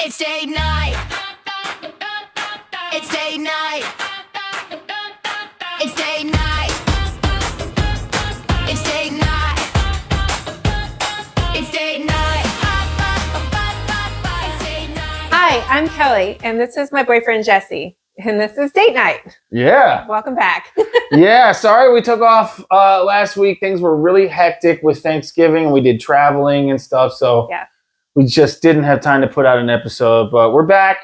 It's date night. It's date night. It's date night. It's date night. It's date night. It's date night. Hi, I'm Kelly, and this is my boyfriend Jesse, and this is date night. Yeah. Welcome back. Yeah. Sorry we took off last week. Things were really hectic with Thanksgiving. We did traveling and stuff. So Yeah. we just didn't have time to put out an episode, but we're back.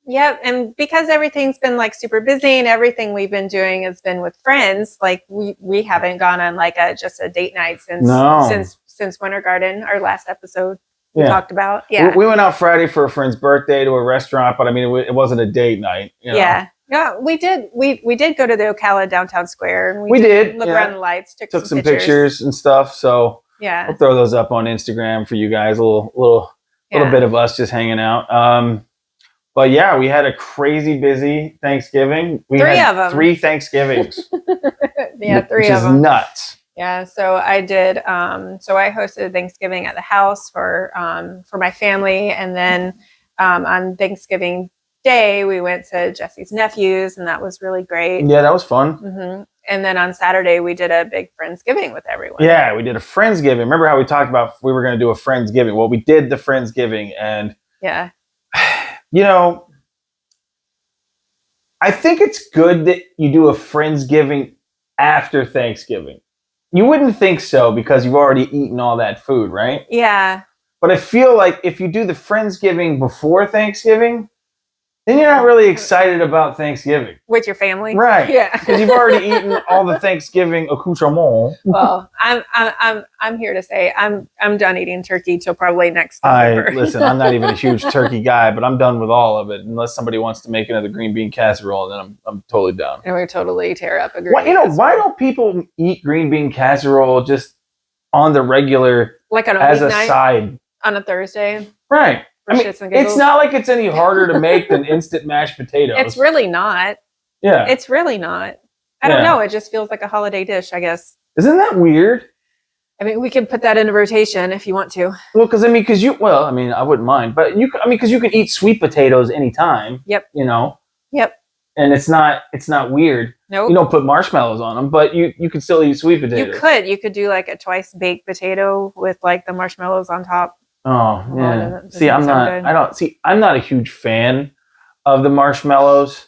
Yep. And because everything's been like super busy and everything we've been doing has been with friends, like we haven't gone on like just a date night since Winter Garden, our last episode we talked about. Yeah. We went out Friday for a friend's birthday to a restaurant, but I mean, it wasn't a date night. You know? Yeah. Yeah, we did. We did go to the Ocala Downtown Square, and We did, look yeah. around the lights, took some pictures and stuff. So Yeah. we'll throw those up on Instagram for you guys. A little bit of us just hanging out. But yeah, we had a crazy busy Thanksgiving. We Three had of 'em. 3 Thanksgivings. Yeah, three which of is them. nuts. Yeah, so I did. So I hosted Thanksgiving at the house for my family, and then on Thanksgiving Day we went to Jesse's nephew's, and that was really great. Yeah, that was fun. hmm And then on Saturday we did a big friendsgiving with everyone. Yeah, we did a Friendsgiving. Remember how we talked about we were going to do a Friendsgiving? Well, we did the Friendsgiving, and Yeah. you know, I think it's good that you do a Friendsgiving after Thanksgiving. You wouldn't think so because you've already eaten all that food, right? Yeah. But I feel like if you do the Friendsgiving before Thanksgiving, then you're not really excited about Thanksgiving. With your family. Right. Yeah. Because you've already eaten all the Thanksgiving accoutrements. Well, I'm here to say I'm done eating turkey till probably next November. Listen, I'm not even a huge turkey guy, but I'm done with all of it. Unless somebody wants to make another green bean casserole, then I'm totally down. And we totally tear up a green Why, casserole. why don't people eat green bean casserole just on the regular Like on a as a weeknight side? on a Thursday? Right. For I mean, shits and giggles? it's not like it's any harder to make than instant mashed potatoes. It's really not. Yeah. It's really not. I don't know. It just feels like a holiday dish, I guess. Isn't that weird? I mean, we can put that into rotation if you want to. Well, because I wouldn't mind, but because you can eat sweet potatoes anytime. Yep. You know. Yep. And it's not weird. Nope. You don't put marshmallows on them, but you can still eat sweet potatoes. You could do like a twice baked potato with like the marshmallows on top. Oh yeah. that See, doesn't sound good. I'm not a huge fan of the marshmallows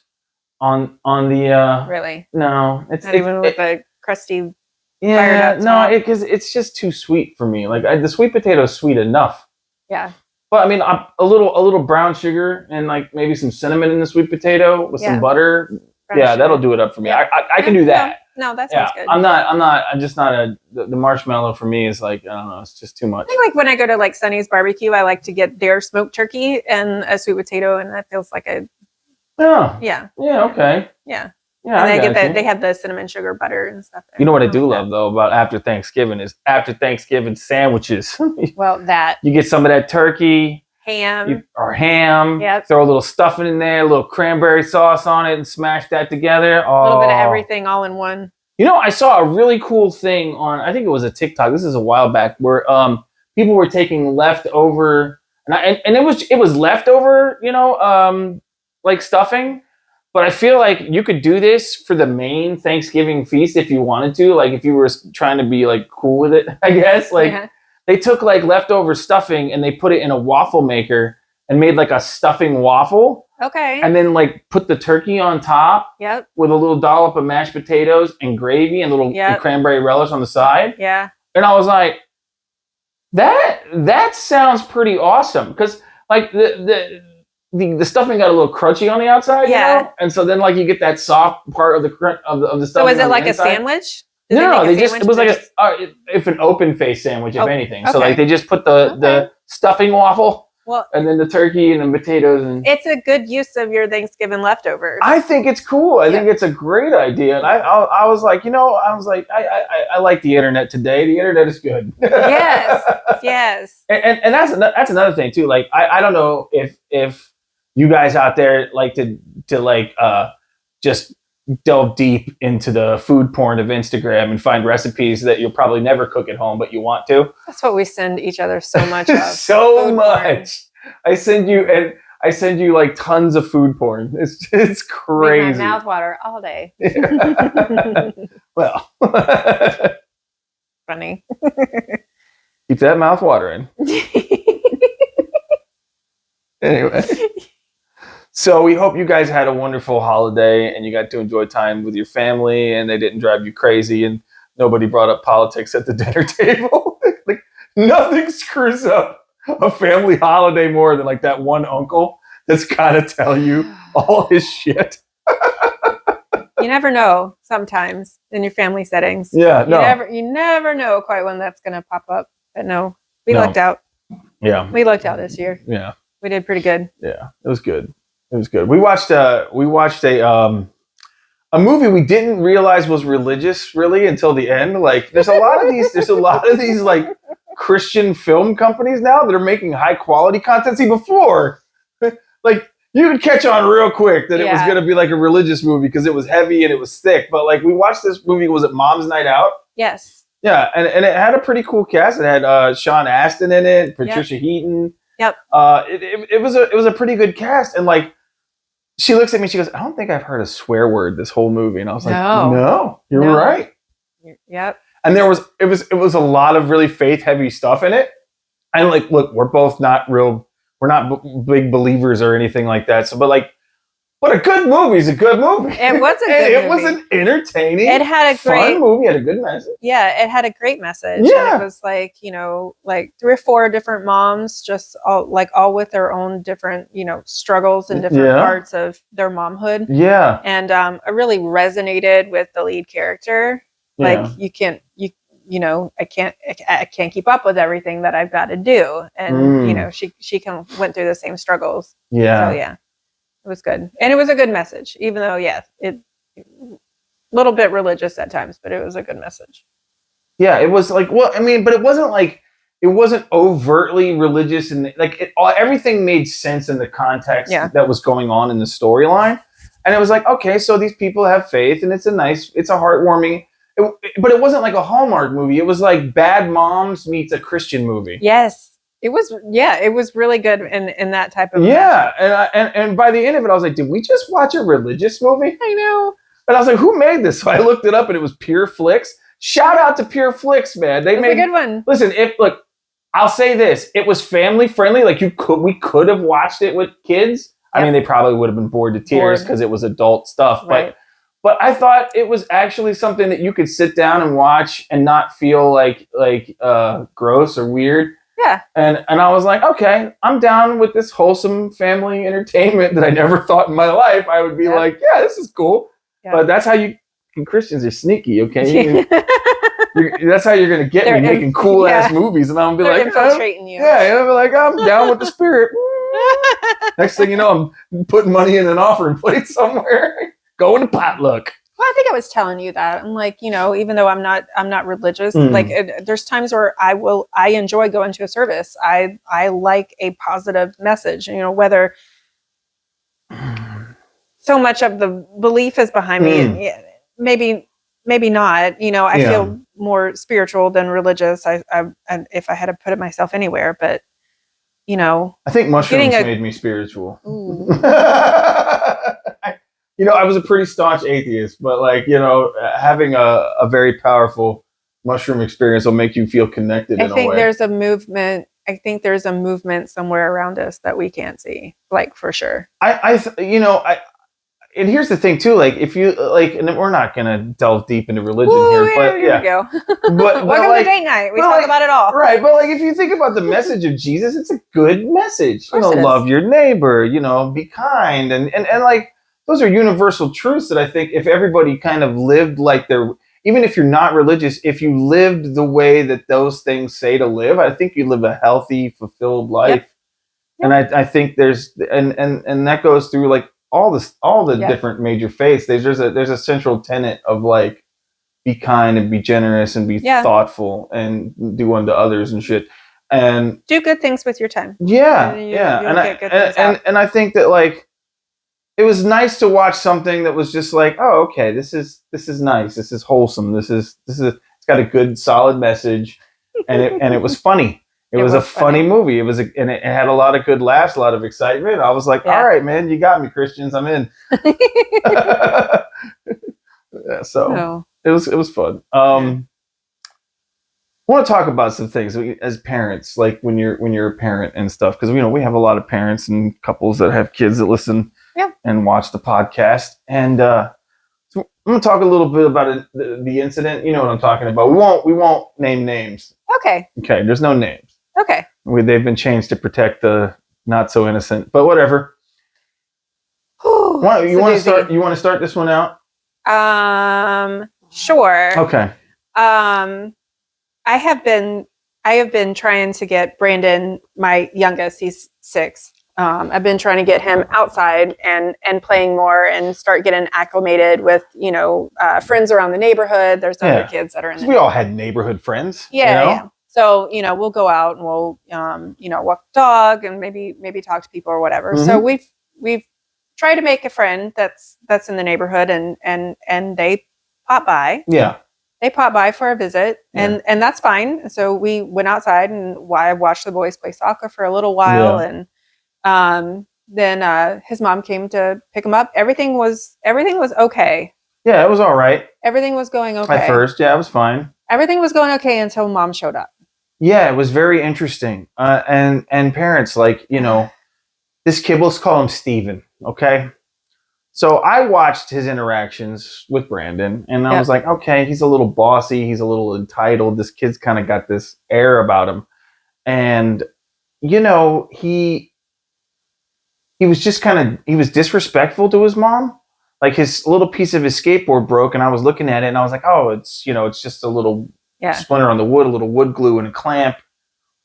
on the. Really? No, it's Not even with the crusty. Yeah, fired up no, top. because it's just too sweet for me. Like the sweet potato is sweet enough. Yeah. But I mean, a little brown sugar and like maybe some cinnamon in the sweet potato with some butter. Brown Yeah, sugar. that'll do it up for me. Yeah. I can do that. No, that Yeah, sounds good. I'm just not the marshmallow for me is like, I don't know, it's just too much. I think like when I go to like Sonny's Barbecue, I like to get their smoked turkey and a sweet potato, and that feels like a Oh, yeah. yeah, okay. Yeah. Yeah, And I they get got that you. they have the cinnamon sugar butter and stuff there. You know what I do like love though about after Thanksgiving sandwiches. that. Well, that You get some of that turkey. ham. Or ham. Yep. Throw a little stuffing in there, a little cranberry sauce on it, and smash that together. A little bit of everything all in one. You know, I saw a really cool thing on, I think it was a TikTok. This is a while back, where people were taking leftover, and it was leftover, like stuffing. But I feel like you could do this for the main Thanksgiving feast if you wanted to, like if you were trying to be like cool with it, I guess. Like Yeah. they took like leftover stuffing and they put it in a waffle maker and made like a stuffing waffle, Okay. and then like put the turkey on top Yep. with a little dollop of mashed potatoes and gravy and little Yep. cranberry relish on the side. Yeah. And I was like, that sounds pretty awesome, because like the stuffing got a little crunchy on the outside, Yeah. and so then like you get that soft part of the stuffing. So is it on like the a inside. sandwich? Did No, make a they just sandwich? it was They like just- if an open face sandwich, if Oh, anything. So okay. like they just put the stuffing waffle well, and then the turkey and the potatoes, and it's a good use of your Thanksgiving leftovers. I think it's cool. I Yeah. think it's a great idea, and I was like, I like the internet today. The internet is good. Yes. Yes. and that's another thing too. Like I don't know if you guys out there like to just delve deep into the food porn of Instagram and find recipes that you'll probably never cook at home, but you want to. That's what we send each other so much of. So Food much. I send you like tons of food porn. It's crazy. Make my mouth water all day. Well, Funny. keep that mouth watering. Anyway, so we hope you guys had a wonderful holiday and you got to enjoy time with your family and they didn't drive you crazy and nobody brought up politics at the dinner table. Like nothing screws up a family holiday more than like that one uncle that's gotta tell you all his shit. You never know sometimes in your family settings. Yeah, You never know quite when that's going to pop up. But no, we lucked out. Yeah. We lucked out this year. Yeah. We did pretty good. Yeah. It was good. It was good. We watched a movie we didn't realize was religious really until the end. Like there's a lot of these like Christian film companies now that are making high quality content. See before like you could catch on real quick that it was going to be like a religious movie because it was heavy and it was thick. But like we watched this movie, was it Mom's Night Out? Yes. Yeah, and it had a pretty cool cast. It had Sean Astin in it, Patricia Heaton. Yep. It was a pretty good cast. And like she looks at me, she goes, I don't think I've heard a swear word this whole movie. And I was like, no, you're right. Yep. And it was a lot of really faith heavy stuff in it. And like, look, we're not big believers or anything like that. So, but a good movie is a good movie. It was a good movie. It was an entertaining, it had a fun movie. It had a good message. Yeah, it had a great message. Yeah. And it was like, like 3 or 4 different moms, just all with their own different, struggles and different parts of their momhood. Yeah. And I really resonated with the lead character. Like I can't keep up with everything that I've got to do. And, she went through the same struggles. Yeah. So, yeah, it was good. And it was a good message, even though, it a little bit religious at times, but it was a good message. Yeah, it was like, but it wasn't overtly religious. And like everything made sense in the context that was going on in the storyline. And it was like, okay, so these people have faith and it's a heartwarming. But it wasn't like a Hallmark movie. It was like Bad Moms meets a Christian movie. Yes, it was. Yeah, it was really good in that type of. Yeah, and by the end of it, I was like, did we just watch a religious movie? I know. And I was like, who made this? So I looked it up, and it was Pure Flix. Shout out to Pure Flix, man. They made a good one. Listen, I'll say this: it was family friendly. Like we could have watched it with kids. Yep. I mean, they probably would have been bored to tears because it was adult stuff, right. But I thought it was actually something that you could sit down and watch and not feel like gross or weird. Yeah. And I was like, okay, I'm down with this wholesome family entertainment that I never thought in my life I would be like, yeah, this is cool. Yeah. But that's how Christians are sneaky, okay? That's how you're going to get me making cool ass movies. And I'm going to be infiltrating you. Yeah, and I'll be like, I'm down with the spirit. Next thing you know, I'm putting money in an offering plate somewhere. Going to potluck. Well, I think I was telling you that. I'm like, even though I'm not religious, like there's times where I enjoy going to a service. I like a positive message, whether so much of the belief is behind me. Maybe not, I feel more spiritual than religious. I if I had to put it myself anywhere, but I think mushrooms made me spiritual. I was a pretty staunch atheist, but having a very powerful mushroom experience will make you feel connected in a way. I think there's a movement. I think there's a movement somewhere around us that we can't see, for sure. And here's the thing too, if you and we're not going to delve deep into religion here we go. But welcome to date night. We talk about it all. Right, but if you think about the message of Jesus, it's a good message. Love your neighbor, be kind and those are universal truths that I think if everybody kind of lived like even if you're not religious, if you lived the way that those things say to live, I think you live a healthy, fulfilled life. Yep. And I think there's and that goes through all the different major faiths. There's a central tenet of be kind and be generous and be thoughtful and do unto others and shit. And do good things with your time. Yeah. And I think that it was nice to watch something that was just oh, okay, this is nice. This is wholesome. This is it's got a good solid message and it was funny. It was a funny movie. It was, and it had a lot of good laughs, a lot of excitement. I was like, all right, man, you got me, Christians. I'm in. So it was fun. I want to talk about some things as parents, like when you're a parent and stuff, because we have a lot of parents and couples that have kids that listen and watch the podcast. And so I'm gonna talk a little bit about the incident. You know what I'm talking about. We won't name names. Okay. There's no names. Okay. They've been changed to protect the not so innocent, but whatever. You want to start this one out? Sure. Okay. I have been trying to get Brandon, my youngest, he's 6. I've been trying to get him outside and playing more and start getting acclimated with, friends around the neighborhood. There's other kids that are in the We all had neighborhood friends. Yeah. So, we'll go out and we'll, walk the dog and maybe talk to people or whatever. Mm-hmm. So we've tried to make a friend that's in the neighborhood and they pop by. Yeah. They pop by for a visit and that's fine. So we went outside and I watched the boys play soccer for a little while. And then his mom came to pick him up. Everything was okay. Yeah, it was all right. Everything was going okay. At first, it was fine. Everything was going okay until mom showed up. Yeah, it was very interesting. And parents, this kid, let's call him Steven, okay? So I watched his interactions with Brandon, and I was like, okay, he's a little bossy. He's a little entitled. This kid's kind of got this air about him. And, he was just he was disrespectful to his mom. Like his little piece of his skateboard broke, and I was looking at it, and I was like, oh, it's just a little splinter on the wood, a little wood glue and a clamp.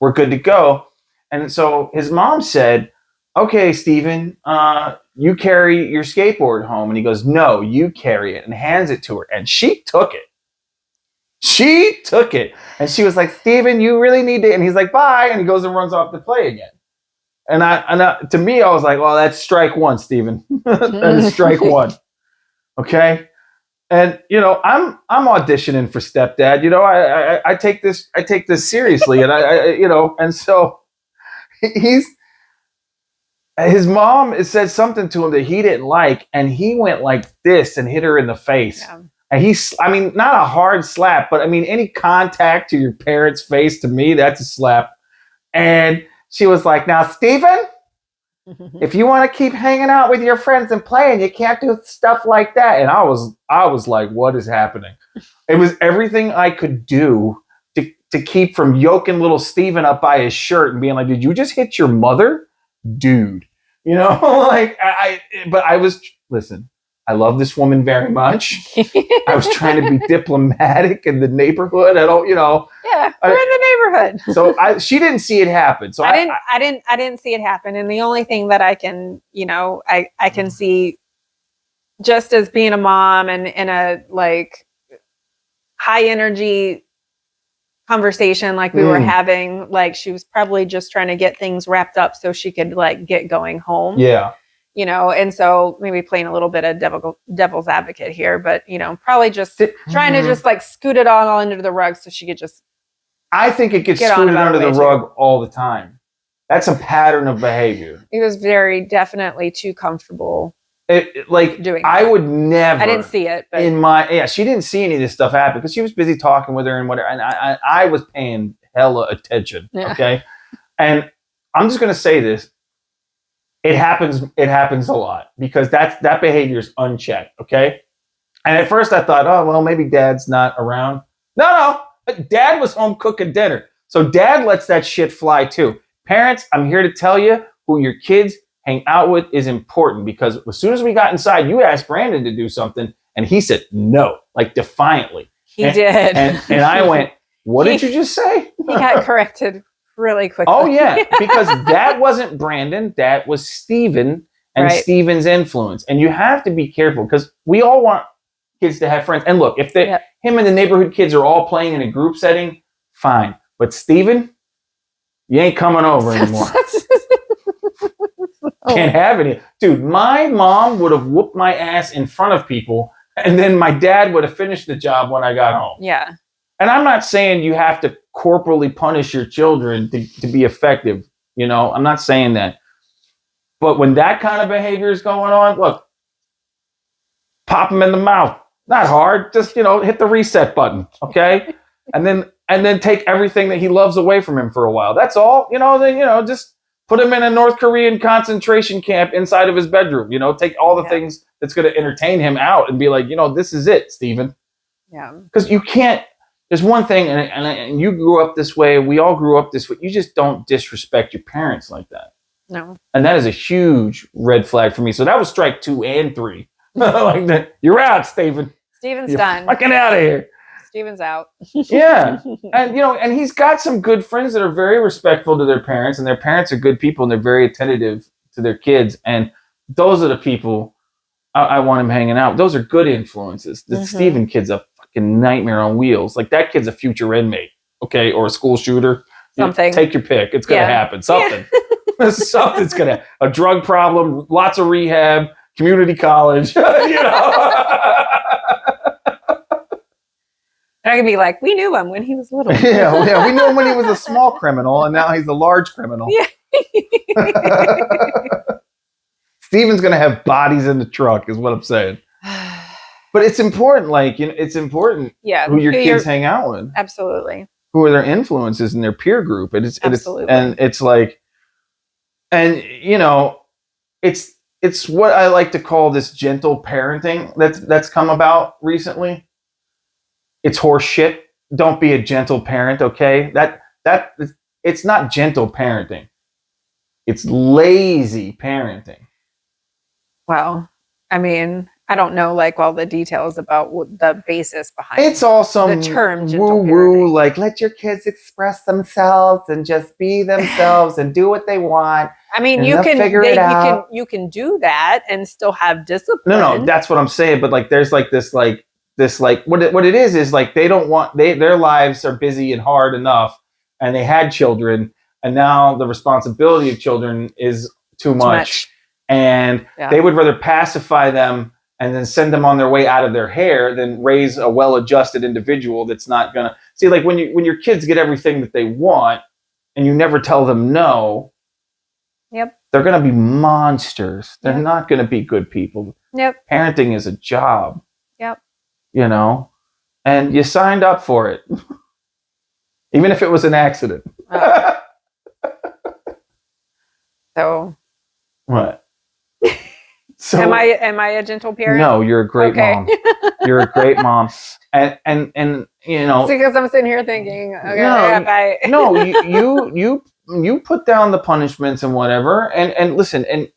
We're good to go. And so his mom said, okay, Steven, you carry your skateboard home. And he goes, no, you carry it, and hands it to her. And she took it. And she was like, Steven, you really need to. And he's like, bye. And he goes and runs off to play again. And to me, I was like, well, that's strike one, Steven. That is strike one. Okay. And, I'm auditioning for stepdad, I take this seriously. And and so his mom said something to him that he didn't like. And he went like this and hit her in the face. Yeah. And not a hard slap, but any contact to your parent's face, to me, that's a slap. And she was like, now, Steven, if you want to keep hanging out with your friends and playing, you can't do stuff like that. And I was like, what is happening? It was everything I could do to keep from yoking little Steven up by his shirt and being like, did you just hit your mother? Dude. Listen, I love this woman very much. I was trying to be diplomatic in the neighborhood. I don't, Yeah, we're in the neighborhood. So she didn't see it happen. So I didn't see it happen. And the only thing that I can, I can see, just as being a mom and in a high energy conversation like we were having, she was probably just trying to get things wrapped up so she could get going home. Yeah. And so maybe playing a little bit of devil's advocate here, but probably just trying to just scoot it all under the rug so she could just. I think it gets scooted under the rug all the time. That's a pattern of behavior. It was definitely too comfortable. Doing. I would never. I didn't see it, but she didn't see any of this stuff happen because she was busy talking with her and whatever, and I was paying hella attention. Yeah. Okay, and I'm just gonna say this. It happens a lot because that behavior is unchecked, okay? And at first I thought, oh, well, maybe dad's not around. No, dad was home cooking dinner. So dad lets that shit fly too. Parents, I'm here to tell you who your kids hang out with is important because as soon as we got inside, you asked Brandon to do something and he said no, defiantly. He did. And I went, what did you just say? He got corrected really quickly. Oh, yeah, because that wasn't Brandon. That was Steven and Steven's influence. And you have to be careful because we all want kids to have friends. And look, if him and the neighborhood kids are all playing in a group setting, fine. But Steven, you ain't coming over anymore. Can't have any. Dude, my mom would have whooped my ass in front of people, and then my dad would have finished the job when I got home. Yeah. And I'm not saying you have to corporally punish your children to be effective. You know, I'm not saying that. But when that kind of behavior is going on, look, pop him in the mouth. Not hard. Just, hit the reset button. Okay. and then take everything that he loves away from him for a while. That's all. Then, just put him in a North Korean concentration camp inside of his bedroom. Take all the things that's going to entertain him out and be like, this is it, Stephen. Yeah. Because you can't. There's one thing, and you grew up this way. We all grew up this way. You just don't disrespect your parents like that. No. And that is a huge red flag for me. So that was strike 2 and 3. Like that. You're out, Stephen. Stephen's done. Fucking out of here. Stephen's out. Yeah. And and he's got some good friends that are very respectful to their parents, and their parents are good people and they're very attentive to their kids. And those are the people I want him hanging out. Those are good influences. The Stephen kid's a fucking nightmare on wheels. Like that kid's a future inmate, okay, or a school shooter. Something. Take your pick. It's gonna happen. Something. Something's gonna a drug problem, lots of rehab, community college. They're gonna be like, we knew him when he was little. yeah, we knew him when he was a small criminal, and now he's a large criminal. Yeah. Steven's gonna have bodies in the truck, is what I'm saying. But it's important, it's important who your kids hang out with. Absolutely. Who are their influences in their peer group. Absolutely. It's like, and it's what I like to call this gentle parenting that's come about recently. It's horse shit. Don't be a gentle parent, okay? It's not gentle parenting. It's lazy parenting. Well, I mean, I don't know all the details about the basis behind it's all some the term gentle woo-woo, like let your kids express themselves and just be themselves and do what they want. I mean, you can do that and still have discipline. No, that's what I'm saying. But there's this what it is they don't want their lives are busy and hard enough, and they had children, and now the responsibility of children is too much. And they would rather pacify them and then send them on their way out of their hair than raise a well-adjusted individual that's not gonna see. Like when your kids get everything that they want and you never tell them no, they're gonna be monsters. They're not gonna be good people. Parenting is a job. And you signed up for it, even if it was an accident. So what? So am I a gentle parent? No, you're a great mom. You're a great mom, and it's because I'm sitting here thinking, okay, you put down the punishments and whatever, and listen, and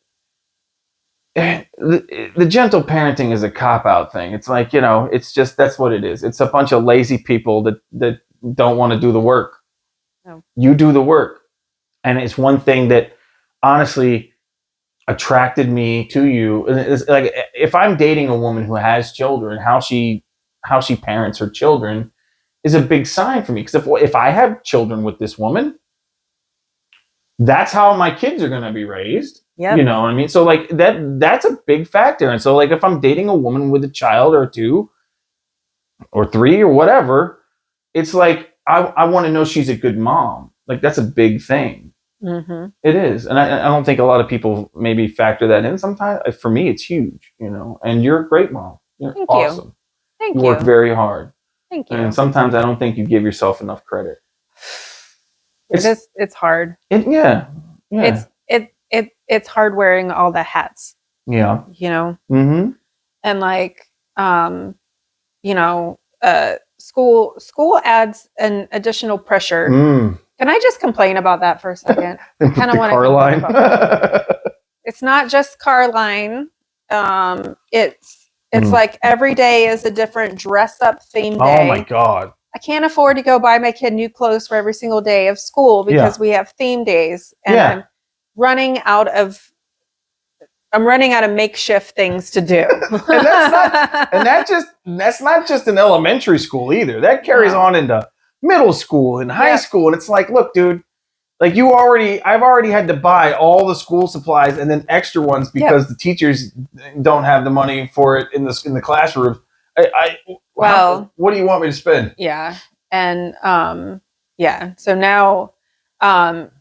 the gentle parenting is a cop-out thing. It's like it's just that's what it is. It's a bunch of lazy people that don't want to do the work. No. You do the work, and it's one thing that honestly attracted me to you. It's like if I'm dating a woman who has children, how she parents her children is a big sign for me. Because if I have children with this woman, that's how my kids are going to be raised. Yeah, you know what I mean. So that's a big factor. And so if I'm dating a woman with a child or 2 or 3 or whatever, it's like I want to know she's a good mom. Like that's a big thing. Mm-hmm. It is, and I don't think a lot of people maybe factor that in. Sometimes, for me, it's huge, And you're a great mom. You're awesome. Thank you. You work very hard. Thank you. And sometimes I don't think you give yourself enough credit. It's hard. It's hard wearing all the hats. Yeah. Mm-hmm. And school adds an additional pressure. Mm. Can I just complain about that for a second? I kind of want to complain about that. It's not just car line. It's like every day is a different dress up theme day. Oh my God. I can't afford to go buy my kid new clothes for every single day of school because we have theme days, and I'm running out of makeshift things to do. and that's not just in elementary school either. That carries on into middle school and high school. And it's like, look, dude, I've already had to buy all the school supplies and then extra ones because the teachers don't have the money for it in the classroom. What do you want me to spend? Yeah. And so now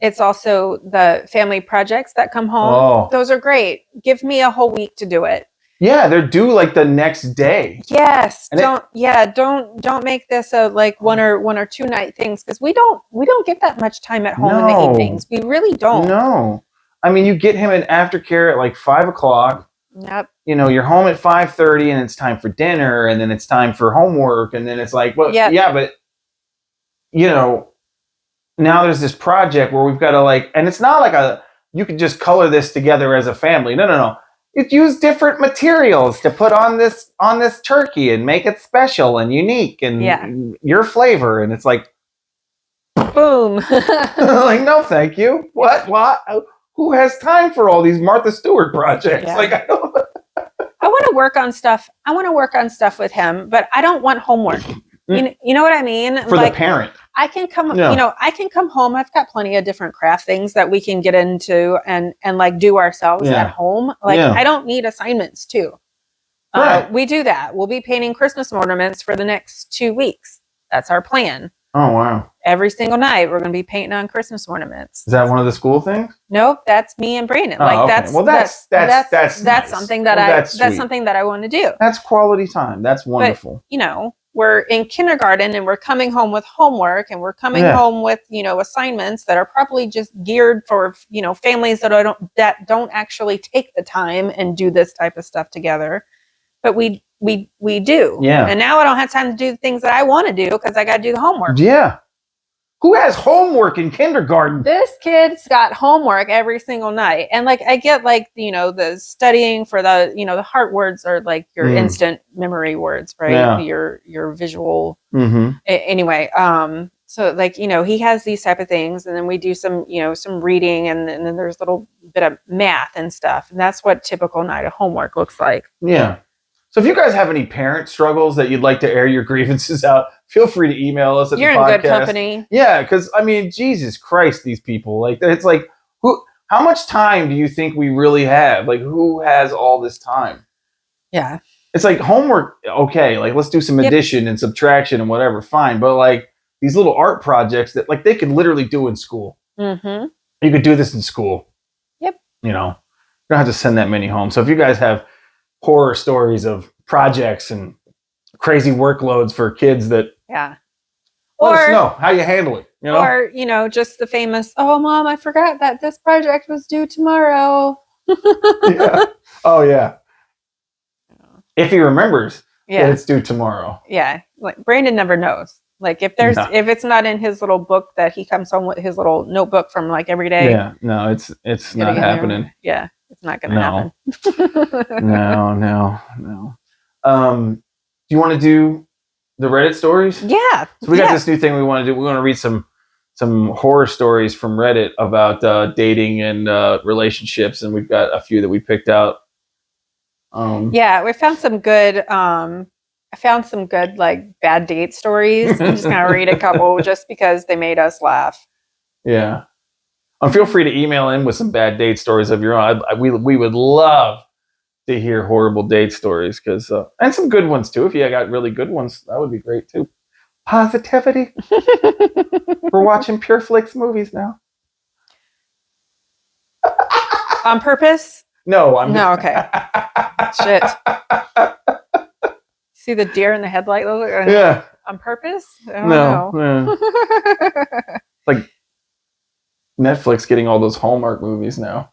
it's also the family projects that come home. Oh. Those are great. Give me a whole week to do it. Yeah, they're due like the next day. Yes. And don't make this a like one or 2 night things, because we don't get that much time at home in the evenings. We really don't. No. I mean, you get him in aftercare at like 5:00. Yep. You know, you're home at 5:30 and it's time for dinner and then it's time for homework. And then it's like, well, yeah, but you know, now there's this project where we've got to like, and it's not like you could just color this together as a family. No. You use different materials to put on this turkey and make it special and unique and your flavor. And it's like, boom. like, no, thank you. What? Who has time for all these Martha Stewart projects? Yeah. Like, I don't. I want to work on stuff. I want to work on stuff with him, but I don't want homework. You know what I mean? For like, the parent. I can come, I can come home. I've got plenty of different craft things that we can get into and like do ourselves at home. Like I don't need assignments too. Right. We do that. We'll be painting Christmas ornaments for the next 2 weeks. That's our plan. Oh, wow. Every single night we're going to be painting on Christmas ornaments. Is that one of the school things? Nope, that's me and Brandon. Oh, like okay. that's nice. something that that's something that I want to do. That's quality time. That's wonderful. But, we're in kindergarten and we're coming home with homework and we're coming home with, assignments that are probably just geared for, families that don't actually take the time and do this type of stuff together. But we do. Yeah. And now I don't have time to do the things that I want to do because I got to do the homework. Yeah. Who has homework in kindergarten? This kid's got homework every single night. And like, I get like, the studying for the, the heart words are like your instant memory words, right? Yeah. Your visual. Mm-hmm. Anyway. So like, he has these type of things, and then we do some, some reading, and then there's a little bit of math and stuff. And that's what typical night of homework looks like. Yeah. So if you guys have any parent struggles that you'd like to air your grievances out, feel free to email us at the podcast. You're in good company. Yeah, because, I mean, Jesus Christ, these people. Like, it's like, how much time do you think we really have? Like, who has all this time? Yeah. It's like homework, okay, like, let's do some addition and subtraction and whatever, fine. But, like, these little art projects that, like, they could literally do in school. Mm-hmm. You could do this in school. Yep. You don't have to send that many home. So if you guys have horror stories of projects and crazy workloads for kids that let us know how you handle it, or just the famous, oh mom, I forgot that this project was due tomorrow. Yeah. Oh yeah, if he remembers that it's due tomorrow. Like Brandon never knows, like if it's not in his little book that he comes home with, his little notebook from like every day. It's not happening. It's not going to happen. No. Do you want to do the Reddit stories? Yeah. So we got this new thing we want to do. We want to read some horror stories from Reddit about dating and relationships, and we've got a few that we picked out. We found some good. I found some good like bad date stories. I'm just gonna read a couple just because they made us laugh. Yeah. Feel free to email in with some bad date stories of your own. We would love to hear horrible date stories, and some good ones too. If you got really good ones, that would be great too. Positivity. We're watching Pure Flix movies now. On purpose? No, okay. Shit. See the deer in the headlight? Yeah. On purpose? I don't know. Yeah. Like Netflix getting all those Hallmark movies now.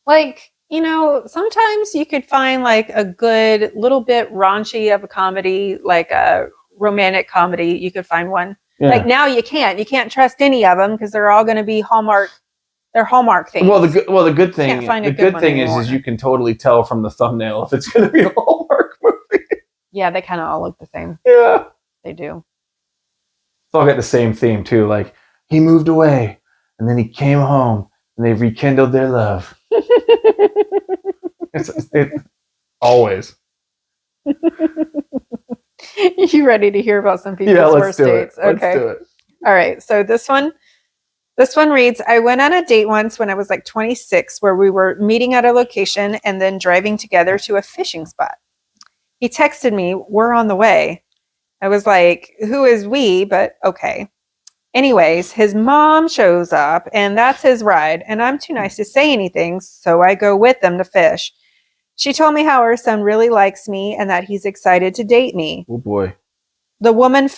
Like, sometimes you could find like a good little bit raunchy of a comedy, like a romantic comedy. You could find one. Yeah. Like now you can't trust any of them because they're all going to be Hallmark. They're Hallmark things. Well, the good thing is you can totally tell from the thumbnail if it's going to be a Hallmark movie. Yeah, they kind of all look the same. Yeah, they do. It's all got the same theme too. Like he moved away, and then he came home, and they rekindled their love. It's always. You ready to hear about some people's worst dates? Okay. Let's do it. All right. So this one reads, I went on a date once when I was like 26 where we were meeting at a location and then driving together to a fishing spot. He texted me, we're on the way. I was like, who is we? But okay. Anyways, his mom shows up and that's his ride. And I'm too nice to say anything. So I go with them to fish. She told me how her son really likes me and that he's excited to date me. Oh boy. The woman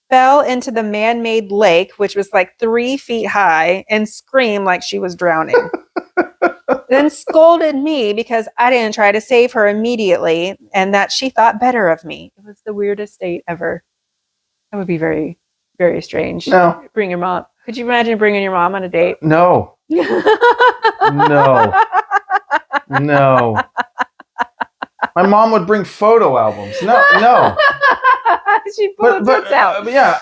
fell into the man-made lake, which was like 3 feet high, and screamed like she was drowning. Then scolded me because I didn't try to save her immediately and that she thought better of me. It was the weirdest date ever. That would be very, very strange. No. Bring your mom. Could you imagine bringing your mom on a date? No. No. No. My mom would bring photo albums. No. She pulled books out. Yeah.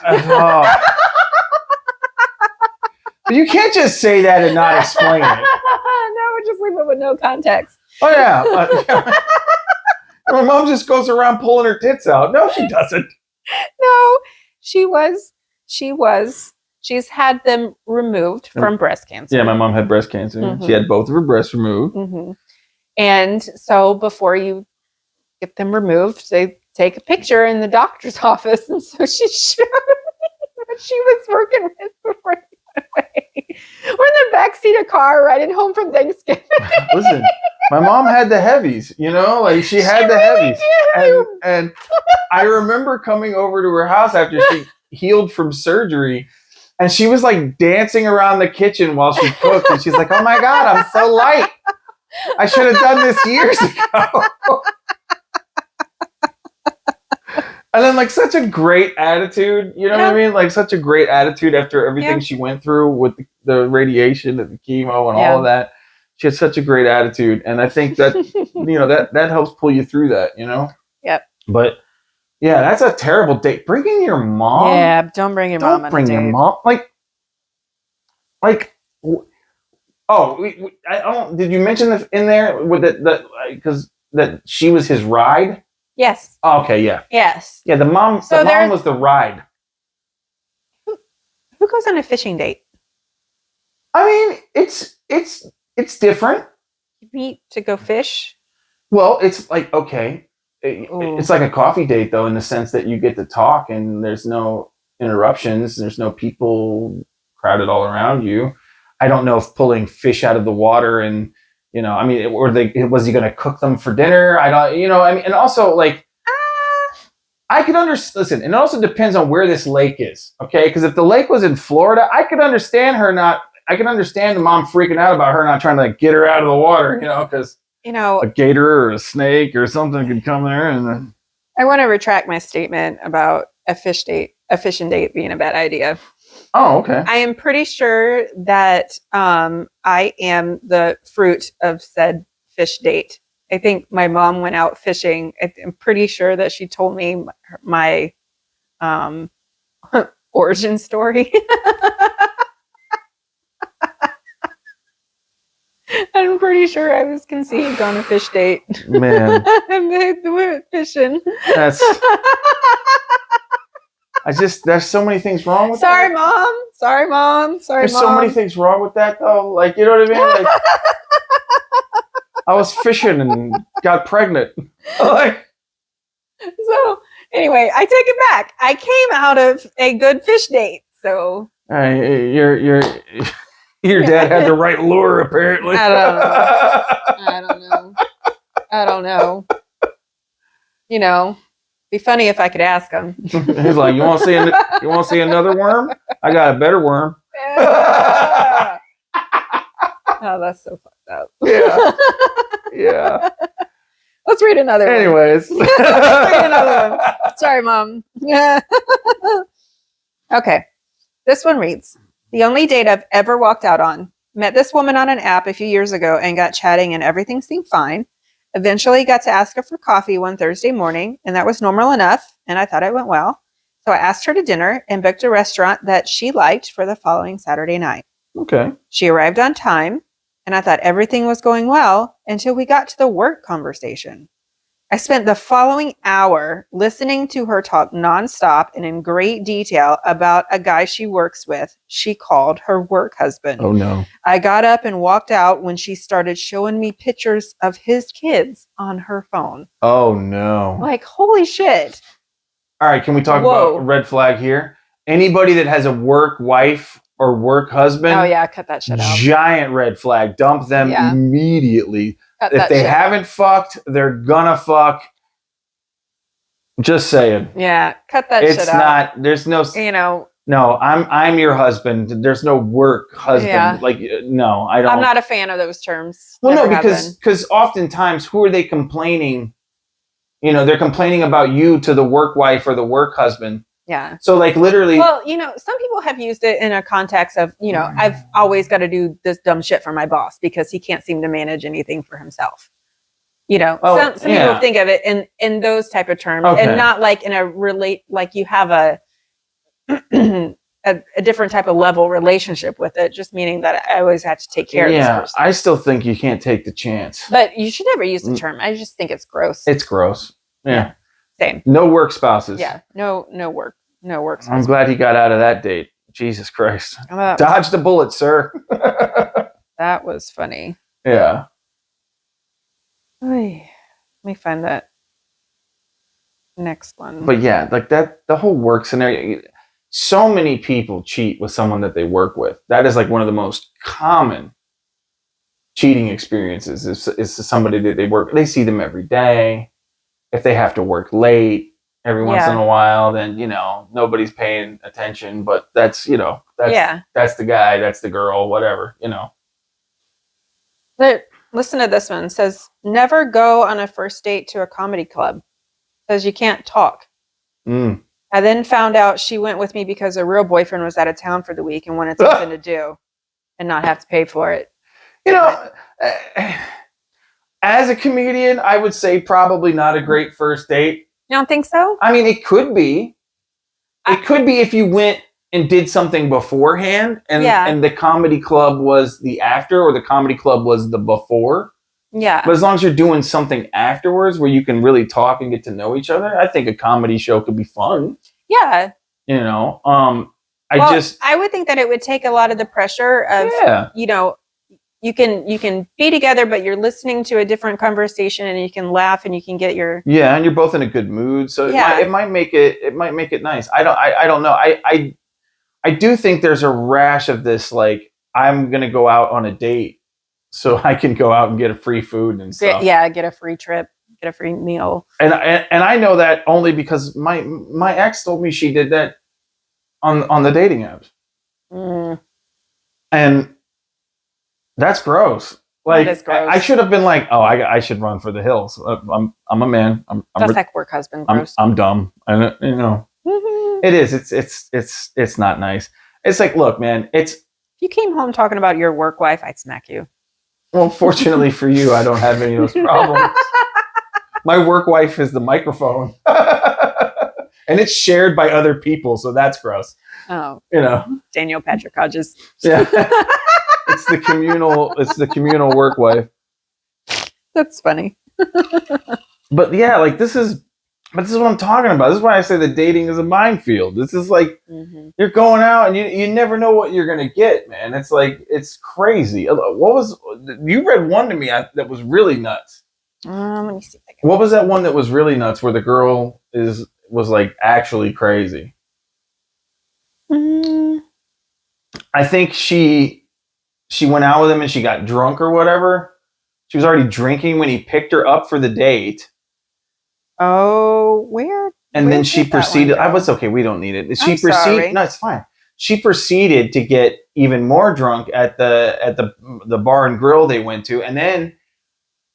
But you can't just say that and not explain it. No, just leave it with no context. Oh, yeah. My mom just goes around pulling her tits out. No, she doesn't. No, she's had them removed from breast cancer. Yeah, my mom had breast cancer. Mm-hmm. She had both of her breasts removed. Mm-hmm. And so before you get them removed, they take a picture in the doctor's office. And so she showed me what she was working with before they went away. We're in the backseat of a car riding home from Thanksgiving. Listen, my mom had the heavies, you know, like she had the really heavies. And I remember coming over to her house after she healed from surgery, and she was like dancing around the kitchen while she cooked. And she's like, oh my God, I'm so light. I should have done this years ago. And then like such a great attitude, you know what I mean? Like such a great attitude after everything she went through with the radiation and the chemo and all of that. She had such a great attitude. And I think that, you know, that helps pull you through that, you know? Yep. But yeah, that's a terrible date. Bringing your mom. Yeah, don't bring your mom on a date. Don't bring your mom. I don't. Did you mention this in there with because that she was his ride? Yes. Oh, okay. Yeah. Yes. Yeah. The mom. So the mom was the ride. Who goes on a fishing date? I mean, it's different. You meet to go fish. Well, it's like okay. It's like a coffee date though, in the sense that you get to talk and there's no interruptions. There's no people crowded all around you. I don't know if pulling fish out of the water and, you know, I mean, was he going to cook them for dinner? I don't, you know, I mean, and also like, I could understand, listen, and it also depends on where this lake is. Okay. Cause if the lake was in Florida, I could understand the mom freaking out about her not trying to like, get her out of the water, you know, cause you know, a gator or a snake or something could come there and then. I want to retract my statement about a fishing date being a bad idea. Oh, okay. I am pretty sure that I am the fruit of said fish date. I think my mom went out fishing. I'm pretty sure that she told me my origin story. I'm pretty sure I was conceived on a fish date. Man. We went fishing. There's so many things wrong with Sorry, that. Mom. Sorry, Mom. There's so many things wrong with that, though. Like, you know what I mean? Like, I was fishing and got pregnant. Like, so, anyway, I take it back. I came out of a good fish date. So, your dad had the right lure, apparently. I don't know. You know. Be funny if I could ask him. He's like, you want to see another worm? I got a better worm. Yeah. Oh, that's so fucked up. Yeah. Let's read another one. Anyways. Let's read another one. Sorry, Mom. Okay. This one reads, the only date I've ever walked out on. Met this woman on an app a few years ago and got chatting and everything seemed fine. Eventually got to ask her for coffee one Thursday morning, and that was normal enough, and I thought it went well. So I asked her to dinner and booked a restaurant that she liked for the following Saturday night. Okay. She arrived on time, and I thought everything was going well until we got to the work conversation. I spent the following hour listening to her talk nonstop and in great detail about a guy she works with. She called her work husband. Oh, no. I got up and walked out when she started showing me pictures of his kids on her phone. Oh, no. Like, holy shit. All right, can we talk Whoa. about red flag here? Anybody that has a work wife or work husband, Oh yeah, cut that shit out. giant red flag. Dump them immediately. Cut If that they shit haven't out. fucked, they're gonna fuck. Just saying. Yeah, cut that shit out. It's not. There's no. You know. No, I'm your husband. There's no work husband. Yeah. Like no, I don't. I'm not a fan of those terms. Well, Never no, have because oftentimes who are they complaining? You know, they're complaining about you to the work wife or the work husband. Yeah. So like literally. Well, you know, some people have used it in a context of, you know, I've always got to do this dumb shit for my boss because he can't seem to manage anything for himself. You know, some people think of it in those type of terms, and not like in a like you have a different type of level relationship with it, just meaning that I always have to take care of this person. I still think you can't take the chance. But you should never use the term. I just think it's gross. It's gross. Yeah. Same. No work spouses. Yeah. No work. No work spouses. I'm glad he got out of that date. Jesus Christ. Dodge the bullet, sir. That was funny. Yeah. Let me find that next one. But yeah, like that, the whole work scenario. So many people cheat with someone that they work with. That is like one of the most common cheating experiences is to somebody that they work. They see them every day. If they have to work late every once in a while, then, you know, nobody's paying attention. But that's, you know, that's the guy, that's the girl, whatever, you know. But listen to this one. It says, never go on a first date to a comedy club. It says you can't talk. I then found out she went with me because her real boyfriend was out of town for the week and wanted something to do and not have to pay for it. You know, as a comedian, I would say probably not a great first date. You don't think so? I mean, it could be. It could be if you went and did something beforehand and the comedy club was the after or the comedy club was the before. Yeah. But as long as you're doing something afterwards where you can really talk and get to know each other, I think a comedy show could be fun. Yeah. You know, I would think that it would take a lot of the pressure of, you know, you can be together, but you're listening to a different conversation and you can laugh and you can get your. Yeah. And you're both in a good mood. So it might make it nice. I don't know. I do think there's a rash of this, like, I'm going to go out on a date so I can go out and get a free food and stuff. Yeah, get a free trip, get a free meal. And I know that only because my ex told me she did that on the dating apps. And that's gross. Like, that is gross. I should have been like, oh, I should run for the hills. I'm a man. That's like work husband. Gross. I'm dumb. And you know, it is. It's not nice. It's like, look, man. If you came home talking about your work wife, I'd smack you. Well, fortunately for you, I don't have any of those problems. My work wife is the microphone, and it's shared by other people, so that's gross. Oh, you know, Daniel Patrick Hodges. Yeah, it's the communal work wife. That's funny. But yeah, like this is what I'm talking about. This is why I say that dating is a minefield. This is like you're going out and you never know what you're gonna get, man. It's like it's crazy. You read one to me that was really nuts? Let me see. What was that one that was really nuts where the girl was like actually crazy? I think she went out with him and she got drunk or whatever. She was already drinking when he picked her up for the date. Oh, weird. And then she proceeded. I was okay. We don't need it. She proceeded. Sorry. No, it's fine. She proceeded to get even more drunk at the bar and grill they went to, and then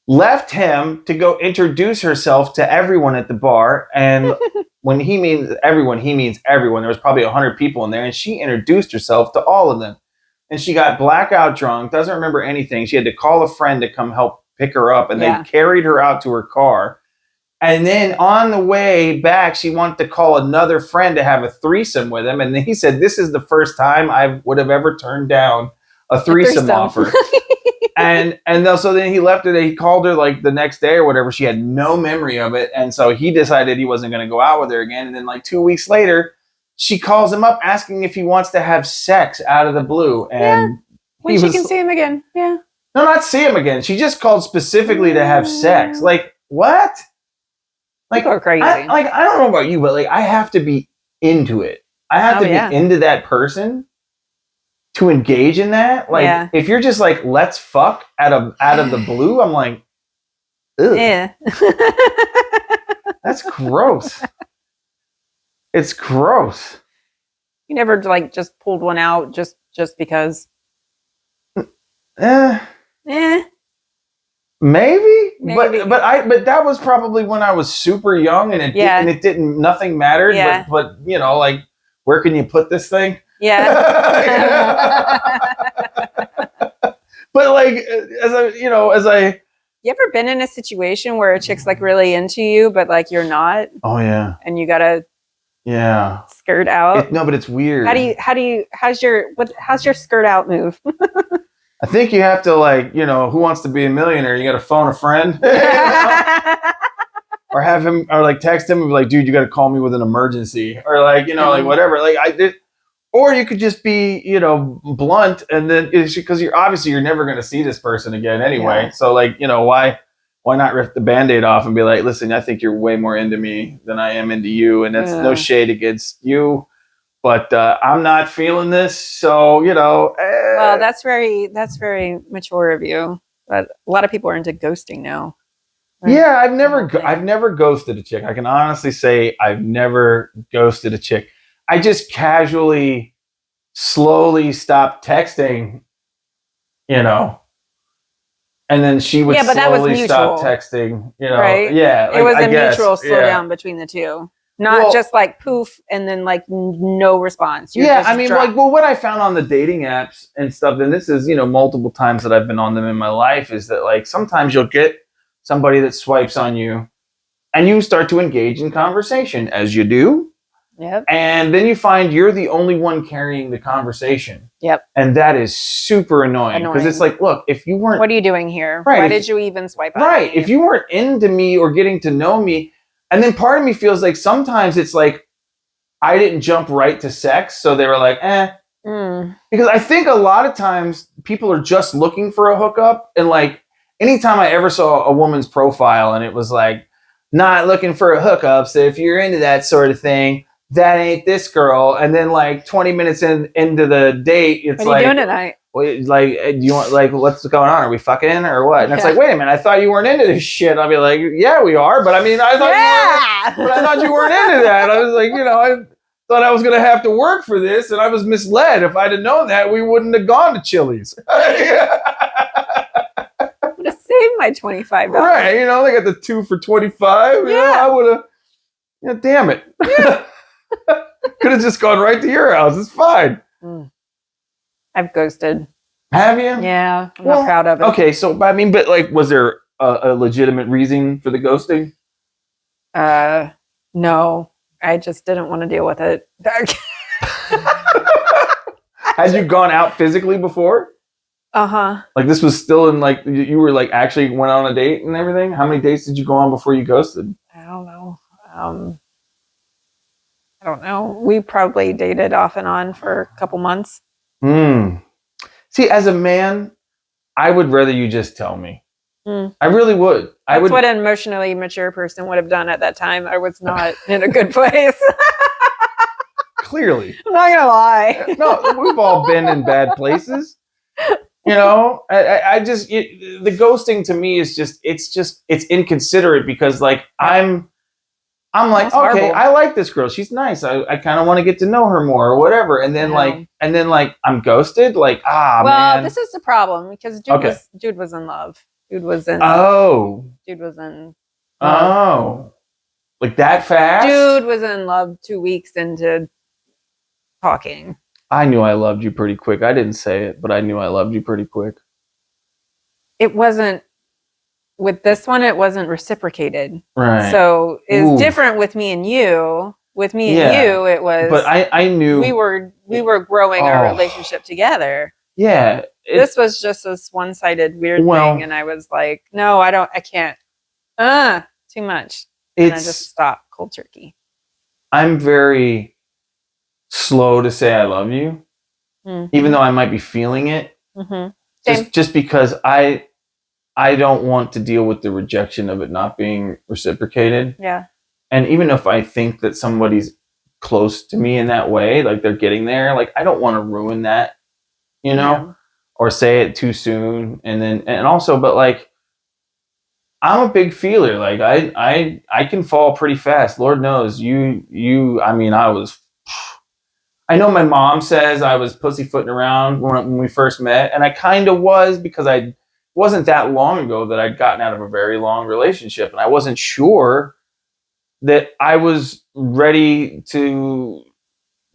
left him to go introduce herself to everyone at the bar. And when he means everyone, he means everyone. There was probably 100 people in there, and she introduced herself to all of them. And she got blackout drunk, doesn't remember anything. She had to call a friend to come help pick her up, and they carried her out to her car. And then on the way back, she wanted to call another friend to have a threesome with him. And then he said, this is the first time I would have ever turned down a threesome offer. So then he left her. He called her like the next day or whatever. She had no memory of it. And so he decided he wasn't going to go out with her again. And then like 2 weeks later, she calls him up asking if he wants to have sex out of the blue. And when she can see him again. Yeah. No, not see him again. She just called specifically to have sex. Like, what? Like, People are crazy. I don't know about you, but like, I have to be into it. I have to be into that person to engage in that. Like, if you're just like, let's fuck out of the blue, I'm like, ugh. Yeah. That's gross. It's gross. You never like just pulled one out just because. Maybe. But that was probably when I was super young and nothing mattered. Yeah. But you know, like, where can you put this thing? Yeah. But like, as I. You ever been in a situation where a chick's like really into you, but like you're not? Oh yeah. And you gotta. Yeah. Skirt out. No, but it's weird. How's your skirt out move? I think you have to, like, you know, Who Wants to Be a Millionaire? You got to phone a friend. Or have him, or like text him and be like, dude, you got to call me with an emergency. Or like, you know, like whatever. Like I did. Or you could just be, you know, blunt, and then because you're never going to see this person again anyway. Yeah. So like, you know, why not rip the Band-Aid off and be like, listen, I think you're way more into me than I am into you. And that's no shade against you. But I'm not feeling this, so you know. Well, that's very mature of you. But a lot of people are into ghosting now. Right? Yeah, I've never ghosted a chick. I can honestly say I've never ghosted a chick. I just casually, slowly stopped texting, you know, and then she would slowly stop texting, you know. Right? Yeah, like, it was a mutual slowdown between the two. Not just like poof and then like no response. I mean, like, well, what I found on the dating apps and stuff, and this is, you know, multiple times that I've been on them in my life, is that like sometimes you'll get somebody that swipes on you and you start to engage in conversation, as you do. Yep. And then you find you're the only one carrying the conversation. Yep. And that is super annoying because it's like, look, if you weren't. What are you doing here? Right, Why did you even swipe on me? Right. If you weren't into me or getting to know me. And then part of me feels like sometimes it's like I didn't jump right to sex. So they were like, Because I think a lot of times people are just looking for a hookup. And like anytime I ever saw a woman's profile and it was like, not looking for a hookup. So if you're into that sort of thing, that ain't this girl. And then like 20 minutes into the date, it's like, what are you doing tonight? Like, do you want, like, what's going on? Are we fucking or what? And it's like, wait a minute, I thought you weren't into this shit. I'll be like, yeah, we are. But I mean, I thought you weren't into that. I was like, you know, I thought I was going to have to work for this. And I was misled. If I'd have known that, we wouldn't have gone to Chili's. I would have saved my $25. Right. You know, they got the 2 for $25. You know, I would have, you know, damn it. Could have just gone right to your house. It's fine. I've ghosted. Have you? Yeah, I'm not proud of it. Okay, so I mean, but like, was there a legitimate reason for the ghosting? No, I just didn't want to deal with it. Had you gone out physically before? Like this was still in like you were like actually went on a date and everything. How many dates did you go on before you ghosted? I don't know. I don't know. We probably dated off and on for a couple months. See, as a man, I would rather you just tell me. I really would. That's what an emotionally mature person would have done at that time. I was not in a good place. Clearly. I'm not going to lie. No, we've all been in bad places. You know, I just, the ghosting to me is just, it's inconsiderate because like I'm like, okay, horrible. I like this girl. She's nice. I kind of want to get to know her more or whatever. And then like I'm ghosted. Like, man. Well, this is the problem because dude was in love. Dude was in. Like that fast? Dude was in love 2 weeks into talking. I knew I loved you pretty quick. I didn't say it, but I knew I loved you pretty quick. It wasn't. With this one, it wasn't reciprocated. Right. So it's different with me and you. With me and you, it was. But I knew we were growing our relationship together. Yeah. This was just this one-sided weird thing, and I was like, no, I can't. Too much. And I just stopped cold turkey. I'm very slow to say I love you, even though I might be feeling it. Just because I don't want to deal with the rejection of it not being reciprocated. Yeah. And even if I think that somebody's close to me in that way, like they're getting there, like I don't want to ruin that, you know, or say it too soon. And also, but like, I'm a big feeler. Like I can fall pretty fast. Lord knows I mean, I know my mom says I was pussyfooting around when we first met, and I kind of was because I wasn't that long ago that I'd gotten out of a very long relationship, and I wasn't sure that I was ready to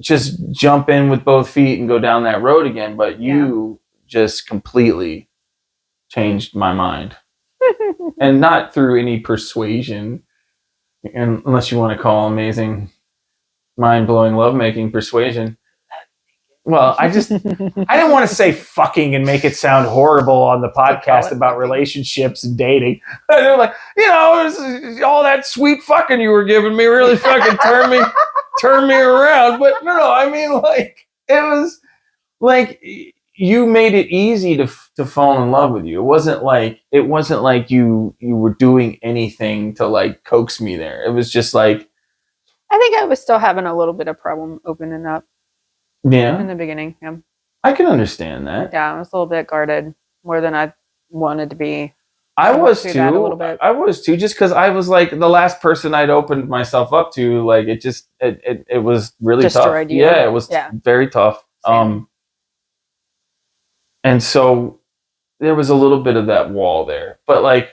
just jump in with both feet and go down that road again. But you just completely changed my mind. And not through any persuasion, and unless you want to call amazing, mind-blowing lovemaking persuasion. Well, I didn't want to say fucking and make it sound horrible on the podcast about relationships and dating. They're like, all that sweet fucking you were giving me really fucking turned me around. But no, I mean, like, it was like you made it easy to fall in love with you. It wasn't like you were doing anything to like coax me there. It was just like, I think I was still having a little bit of problem opening up. Yeah. In the beginning, yeah. I can understand that. Yeah, I was a little bit guarded more than I wanted to be. I was too. A little bit. I was too, just because I was like the last person I'd opened myself up to. Like it was really destroyed tough. You. Yeah, it was very tough. Same. And so there was a little bit of that wall there, but like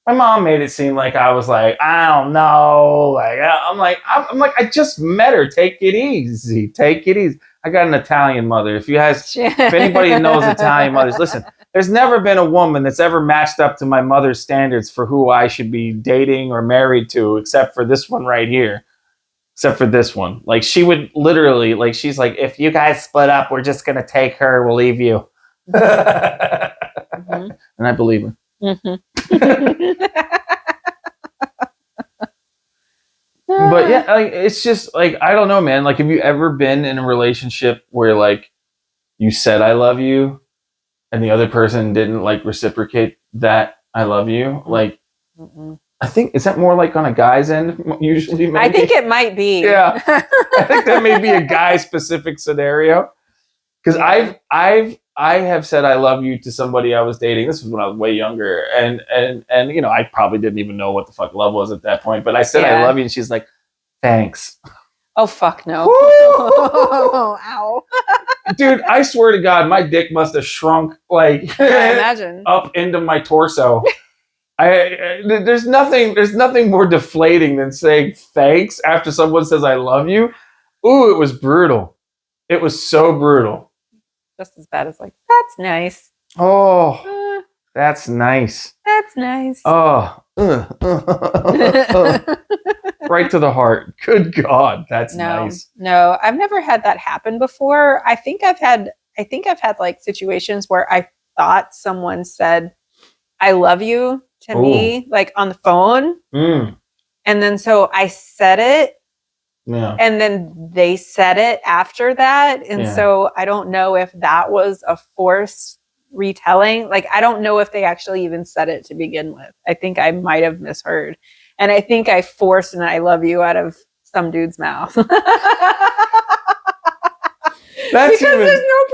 my mom made it seem like I was like, I don't know, like I'm like I just met her. Take it easy. Take it easy. I got an Italian mother. If anybody knows Italian mothers, listen, there's never been a woman that's ever matched up to my mother's standards for who I should be dating or married to, except for this one right here. Except for this one. Like she would literally, like she's like, if you guys split up, we're just going to take her. We'll leave you. Mm-hmm. And I believe her. Mm-hmm. But yeah, like it's just like, I don't know, man. Like, have you ever been in a relationship where like you said I love you and the other person didn't like reciprocate that I love you? Like, I think, is that more like on a guy's end usually? Maybe? I think it might be. Yeah, I think that may be a guy specific scenario. Because I have said I love you to somebody I was dating. This was when I was way younger, and I probably didn't even know what the fuck love was at that point. But I said I love you, and she's like, "Thanks." Oh fuck no! Oh, ow, dude! I swear to God, my dick must have shrunk like I imagine up into my torso. There's nothing more deflating than saying thanks after someone says I love you. Ooh, it was brutal. It was so brutal. Just as bad as like, that's nice. Oh, that's nice. That's nice. Oh, right to the heart. Good God, that's nice. No, I've never had that happen before. I think I've had like situations where I thought someone said, "I love you" to me, like on the phone, and then so I said it. Yeah. And then they said it after that. And so I don't know if that was a forced retelling. Like, I don't know if they actually even said it to begin with. I think I might have misheard. And I think I forced an I love you out of some dude's mouth. Because there's no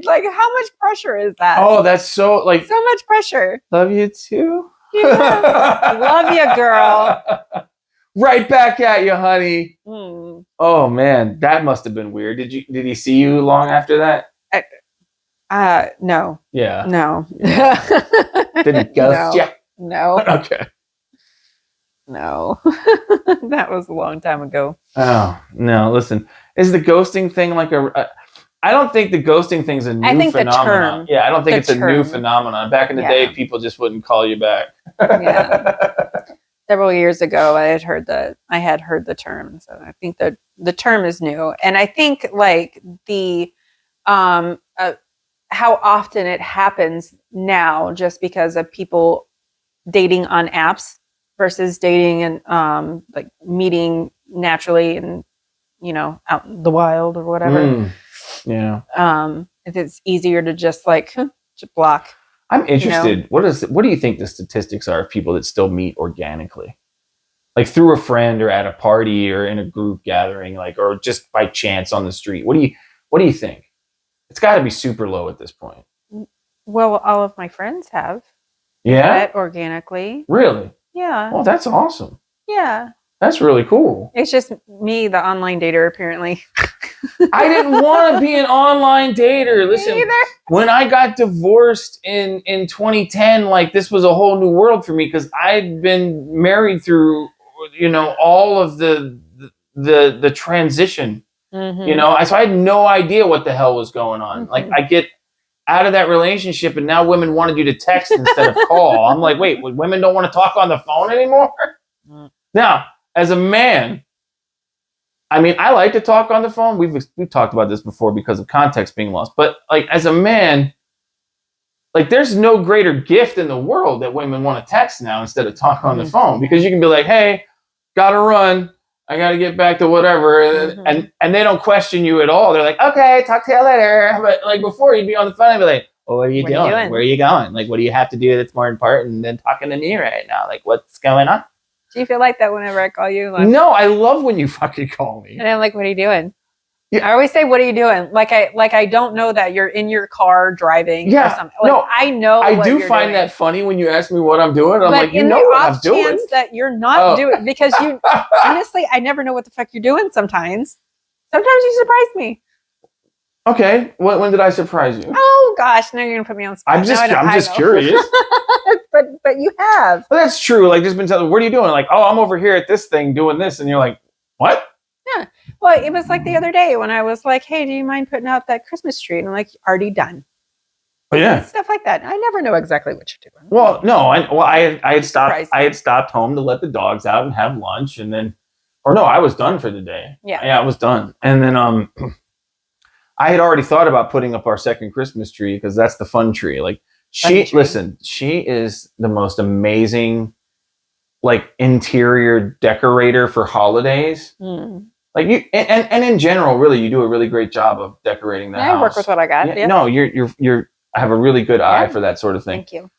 like, how much pressure is that? Oh, that's so like. So much pressure. Love you too. Yeah. Love you, girl. Right back at you, honey. Oh man, that must have been weird. Did he see you long after that? No. Yeah. No. Yeah. Did he ghost you? No. Okay. No. That was a long time ago. Oh no! Listen, is the ghosting thing like I don't think the ghosting thing's a new phenomenon. Yeah, I don't think it's a new phenomenon. Back in the day, people just wouldn't call you back. Yeah. Several years ago, I had heard the term, so I think that the term is new, and I think like the how often it happens now, just because of people dating on apps versus dating and like meeting naturally and out in the wild or whatever. Yeah. If it's easier to just like just block. I'm interested. What do you think the statistics are of people that still meet organically? like through a friend or at a party or in a group gathering, like, or just by chance on the street? What do you think? It's got to be super low at this point. Well, all of my friends have. Yeah. Met organically. Really? Yeah. Well, that's awesome. Yeah. That's really cool. It's just me, the online dater, apparently. I didn't want to be an online dater. Listen, Me either. when I got divorced in 2010, like this was a whole new world for me because I'd been married through, all of the transition. Mm-hmm. So I had no idea what the hell was going on. Mm-hmm. Like I get out of that relationship, and now women wanted you to text instead of call. I'm like, wait, women don't want to talk on the phone anymore? Mm. Now, as a man, I mean, I like to talk on the phone. We've talked about this before because of context being lost. But like as a man, like there's no greater gift in the world that women want to text now instead of talk on the phone, because you can be like, hey, gotta run. I got to get back to whatever. Mm-hmm. And they don't question you at all. They're like, okay, talk to you later. But like before, you'd be on the phone and be like, well, what are you doing? Where are you going? Like, what do you have to do that's more important than talking to me right now? Like, what's going on? Do you feel like that whenever I call you? Like, no, I love when you fucking call me. And I'm like, what are you doing? Yeah. I always say, what are you doing? Like I don't know that you're in your car driving or something. Like, no, I know. I do find that funny when you ask me what I'm doing. I'm like, you know what I'm doing. Chance that you're not doing, because you honestly, I never know what the fuck you're doing sometimes. Sometimes you surprise me. Okay. When did I surprise you? Oh gosh, now you're gonna put me on spot. I'm just curious. but you have. Well, that's true. Like just been telling, what are you doing? Like, oh, I'm over here at this thing doing this, and you're like, what? Yeah. Well, it was like the other day when I was like, hey, do you mind putting out that Christmas tree? And I'm like, already done. Oh yeah. Stuff like that. I never know exactly what you're doing. Well, no, I had stopped home to let the dogs out and have lunch, and then, or no, I was done for the day. Yeah, I was done. And then I had already thought about putting up our second Christmas tree because that's the fun tree. Like she is the most amazing, like, interior decorator for holidays. Mm. Like you, and in general, really, you do a really great job of decorating the house. I work with what I got. Yeah. No, you're. I have a really good eye for that sort of thing. Thank you.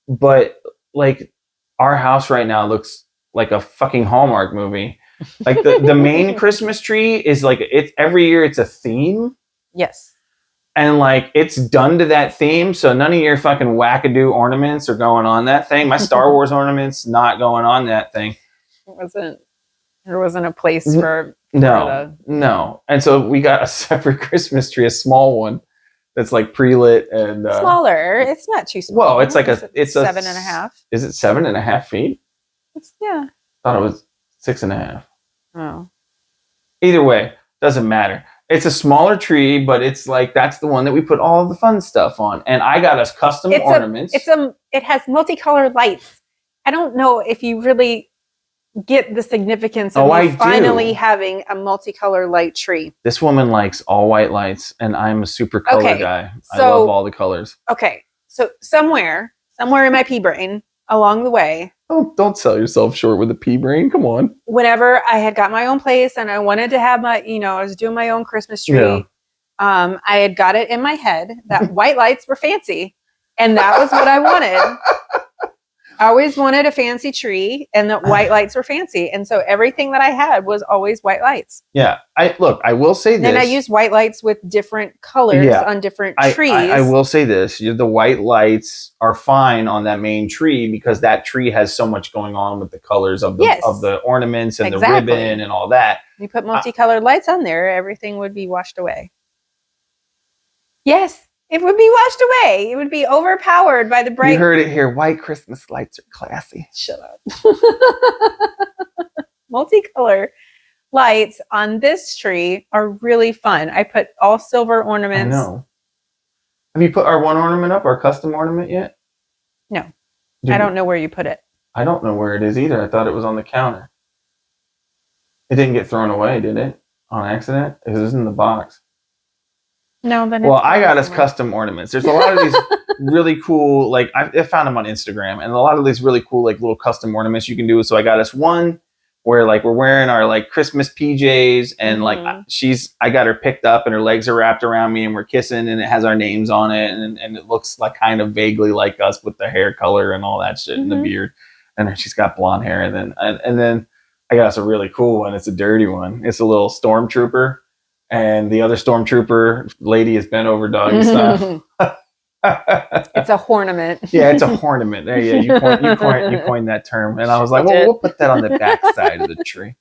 But like our house right now looks like a fucking Hallmark movie. Like the main Christmas tree is like, it's every year it's a theme. Yes. And like it's done to that theme, so none of your fucking wackadoo ornaments are going on that thing. My Star Wars ornaments not going on that thing. There wasn't a place for no. And so we got a separate Christmas tree, a small one that's like pre-lit and smaller. It's not too small. Well, it's like it's 7.5. Is it 7.5 feet? Yeah. I thought it was 6.5. Oh. Either way, doesn't matter. It's a smaller tree, but it's like that's the one that we put all of the fun stuff on. And I got us custom ornaments. It has multicolored lights. I don't know if you really get the significance of finally having a multicolor light tree. This woman likes all white lights, and I'm a super color guy. I love all the colors. Okay, so somewhere in my pea brain along the way. Oh, don't sell yourself short with a pea brain. Come on. Whenever I had got my own place and I wanted to have I was doing my own Christmas tree. Yeah. I had got it in my head that white lights were fancy, and that was what I wanted. I always wanted a fancy tree, and the white lights were fancy. And so everything that I had was always white lights. Yeah. I will say this. And I use white lights with different colors on different trees. I will say this. The white lights are fine on that main tree because that tree has so much going on with the colors of the ornaments and the ribbon and all that. You put multicolored lights on there, everything would be washed away. Yes. It would be washed away. It would be overpowered by the bright. You heard it here. White Christmas lights are classy. Shut up. Multicolor lights on this tree are really fun. I put all silver ornaments. I know. Have you put our one ornament up, our custom ornament yet? No. I don't know where you put it. I don't know where it is either. I thought it was on the counter. It didn't get thrown away, did it? On accident? It was in the box. No, then well, I got us custom ornaments. There's a lot of these really cool, like I found them on Instagram, and a lot of these really cool, like little custom ornaments you can do. So I got us one where like we're wearing our like Christmas PJs, and like I got her picked up, and her legs are wrapped around me, and we're kissing, and it has our names on it, and it looks like kind of vaguely like us with the hair color and all that shit and the beard. and then she's got blonde hair, and then I got us a really cool one. It's a dirty one. It's a little stormtrooper, and the other stormtrooper lady is bent over doggy style. It's a ornament. Yeah, it's a ornament. There, yeah, you coined that term, and I was like, well, we'll put that on the back side of the tree.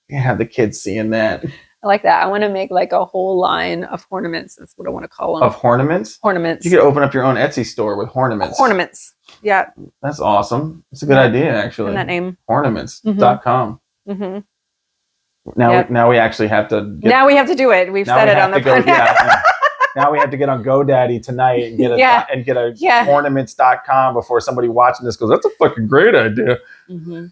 Yeah, have the kids seeing that. I like that. I want to make like a whole line of ornaments. That's what I want to call them. Of ornaments? Ornaments. You could open up your own Etsy store with ornaments. Ornaments. Yeah. That's awesome. It's a good idea, actually. And that name. Ornaments.com. Mm-hmm. Now we actually have to. Now we have to do it. We've said it on the podcast. Now we have to get on GoDaddy tonight and get a ornaments.com before somebody watching this goes, that's a fucking great idea. Mm-hmm.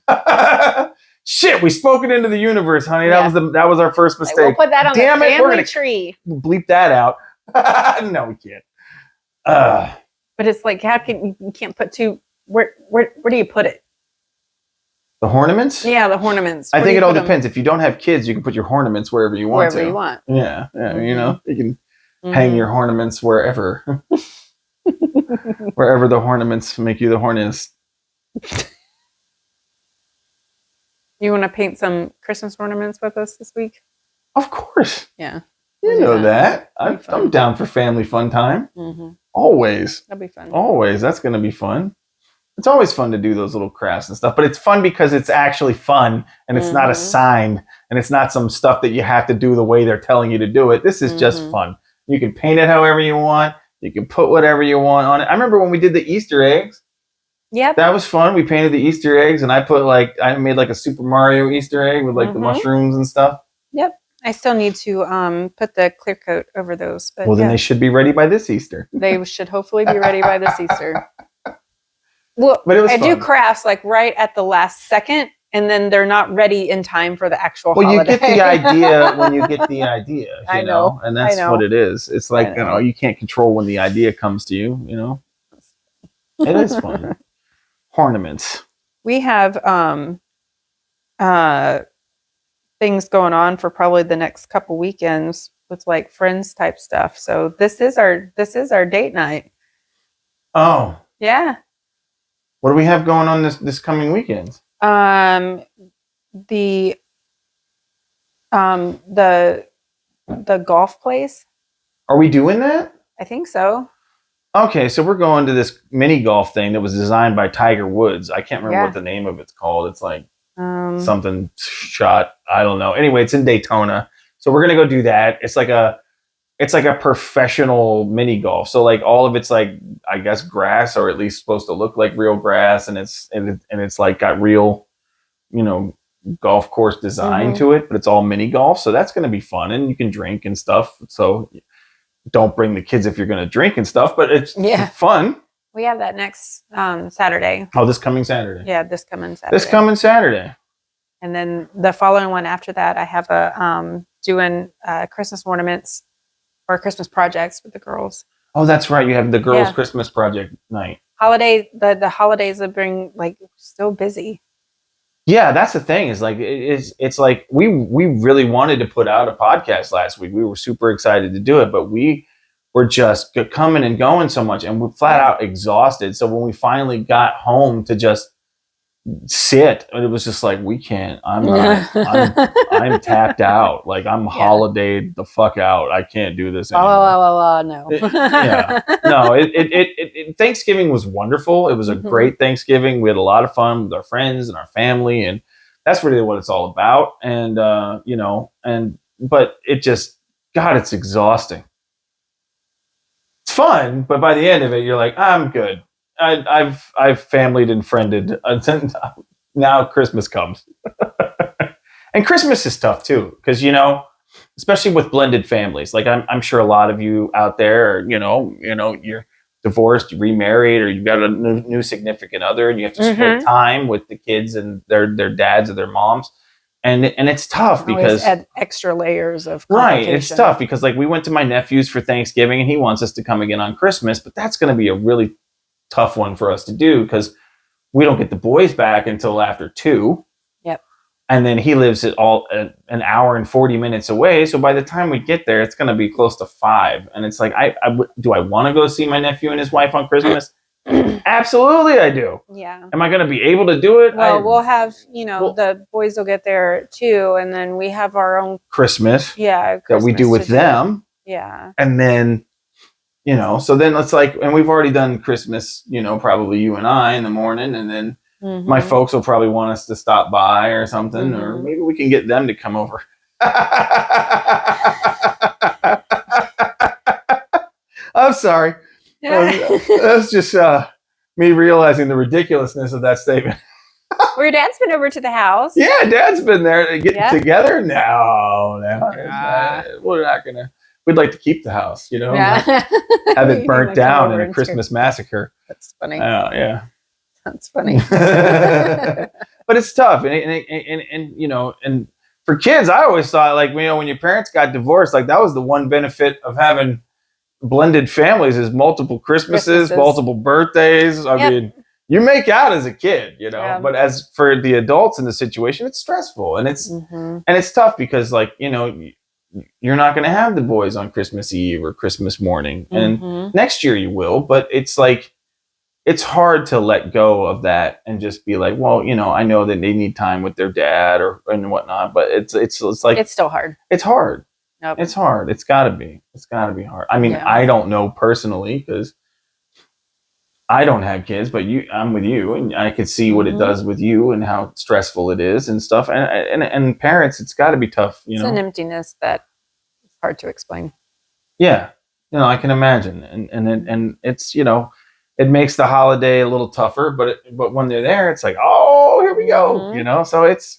Shit, we spoke it into the universe, honey. Yeah. That was our first mistake. We'll put that on the family tree. Bleep that out. No, we can't. But it's like, you can't put two. Where do you put it? The ornaments? Yeah, the ornaments. I think it all depends. If you don't have kids, you can put your ornaments wherever you want. Wherever you want. Yeah, you know, you can hang your ornaments wherever. Wherever the ornaments make you the horniest. You want to paint some Christmas ornaments with us this week? Of course. Yeah. You know that. I'm down for family fun time. Mm-hmm. Always. That'll be fun. Always. That's going to be fun. It's always fun to do those little crafts and stuff, but it's fun because it's actually fun and it's not assigned and it's not some stuff that you have to do the way they're telling you to do it. This is just fun. You can paint it however you want. You can put whatever you want on it. I remember when we did the Easter eggs. Yep. That was fun. We painted the Easter eggs and I made like a Super Mario Easter egg with like the mushrooms and stuff. Yep. I still need to put the clear coat over those. But then they should be ready by this Easter. They should hopefully be ready by this Easter. Well, but it was fun. do crafts like right at the last second, and then they're not ready in time for the actual holiday. You get the idea when you get the idea, you know? And that's what it is. It's like, you can't control when the idea comes to you, you know? It is fun. Ornaments. We have things going on for probably the next couple weekends with like friends type stuff. So this is our date night. Oh. Yeah. What do we have going on this coming weekend? The golf place. Are we doing that? I think so. Okay, so we're going to this mini golf thing that was designed by Tiger Woods. I can't remember what the name of it's called. It's like something shot. I don't know. Anyway, it's in Daytona. So we're gonna go do that. It's like a professional mini golf. So like all of it's like, I guess, grass, or at least supposed to look like real grass, and it's like got real, golf course design to it, but it's all mini golf. So that's gonna be fun, and you can drink and stuff. So don't bring the kids if you're gonna drink and stuff, but it's fun. We have that next Saturday. Oh, this coming Saturday. Yeah, this coming Saturday. And then the following one after that, I have doing Christmas ornaments or Christmas projects with the girls. Oh, that's right. You have the girls' Christmas project night. The holidays have been like so busy. Yeah, that's the thing. Is like it's like we really wanted to put out a podcast last week. We were super excited to do it, but we were just coming and going so much, and we're flat out exhausted. So when we finally got home to just sit, it was just like, we can't. I'm I'm tapped out. Like I'm holidayed the fuck out. I can't do this anymore. No. No. Thanksgiving was wonderful. It was a great Thanksgiving. We had a lot of fun with our friends and our family, and that's really what it's all about. And but it just, God, it's exhausting. It's fun, but by the end of it, you're like, I'm good. I've familyed and friended. Now Christmas comes. And Christmas is tough too, because especially with blended families. Like I'm sure a lot of you out there, you're divorced, you're remarried, or you've got a new significant other, and you have to split time with the kids and their dads or their moms. And it's tough because add extra layers of complication. Right. It's tough because like we went to my nephew's for Thanksgiving, and he wants us to come again on Christmas, but that's going to be a really tough one for us to do because we don't get the boys back until after 2. Yep. And then he lives an hour and 40 minutes away. So by the time we get there, it's going to be close to 5. And it's like, do I want to go see my nephew and his wife on Christmas? Absolutely, I do. Yeah. Am I going to be able to do it? Well, we'll have, the boys will get there too, and then we have our own Christmas. Christmas that we do with them. Yeah. And then, so then it's like, and we've already done Christmas, probably you and I in the morning, and then my folks will probably want us to stop by or something, or maybe we can get them to come over. I'm sorry. That's just me realizing the ridiculousness of that statement. Well, your dad's been over to the house. Yeah, Dad's been there. Getting together? No. We're not going to. We'd like to keep the house, Yeah. have it burnt down in a Christmas massacre. That's funny. Yeah. That's funny. But it's tough. And for kids, I always thought, like, when your parents got divorced, like, that was the one benefit of having blended families is multiple Christmases. Multiple birthdays. I mean, you make out as a kid, but as for the adults in the situation, it's stressful, and it's tough because, like, you're not going to have the boys on Christmas Eve or Christmas morning, and next year you will, but it's like, it's hard to let go of that and just be like, well, I know that they need time with their dad and whatnot, but it's like, it's still hard. It's hard. Nope. It's hard. It's gotta be hard. I mean, I don't know personally because I don't have kids, but I'm with you, and I could see what it does with you and how stressful it is and stuff. And parents, it's got to be tough. It's an emptiness that is hard to explain. Yeah, I can imagine, and it's it makes the holiday a little tougher, but when they're there, it's like, oh, here we go, So it's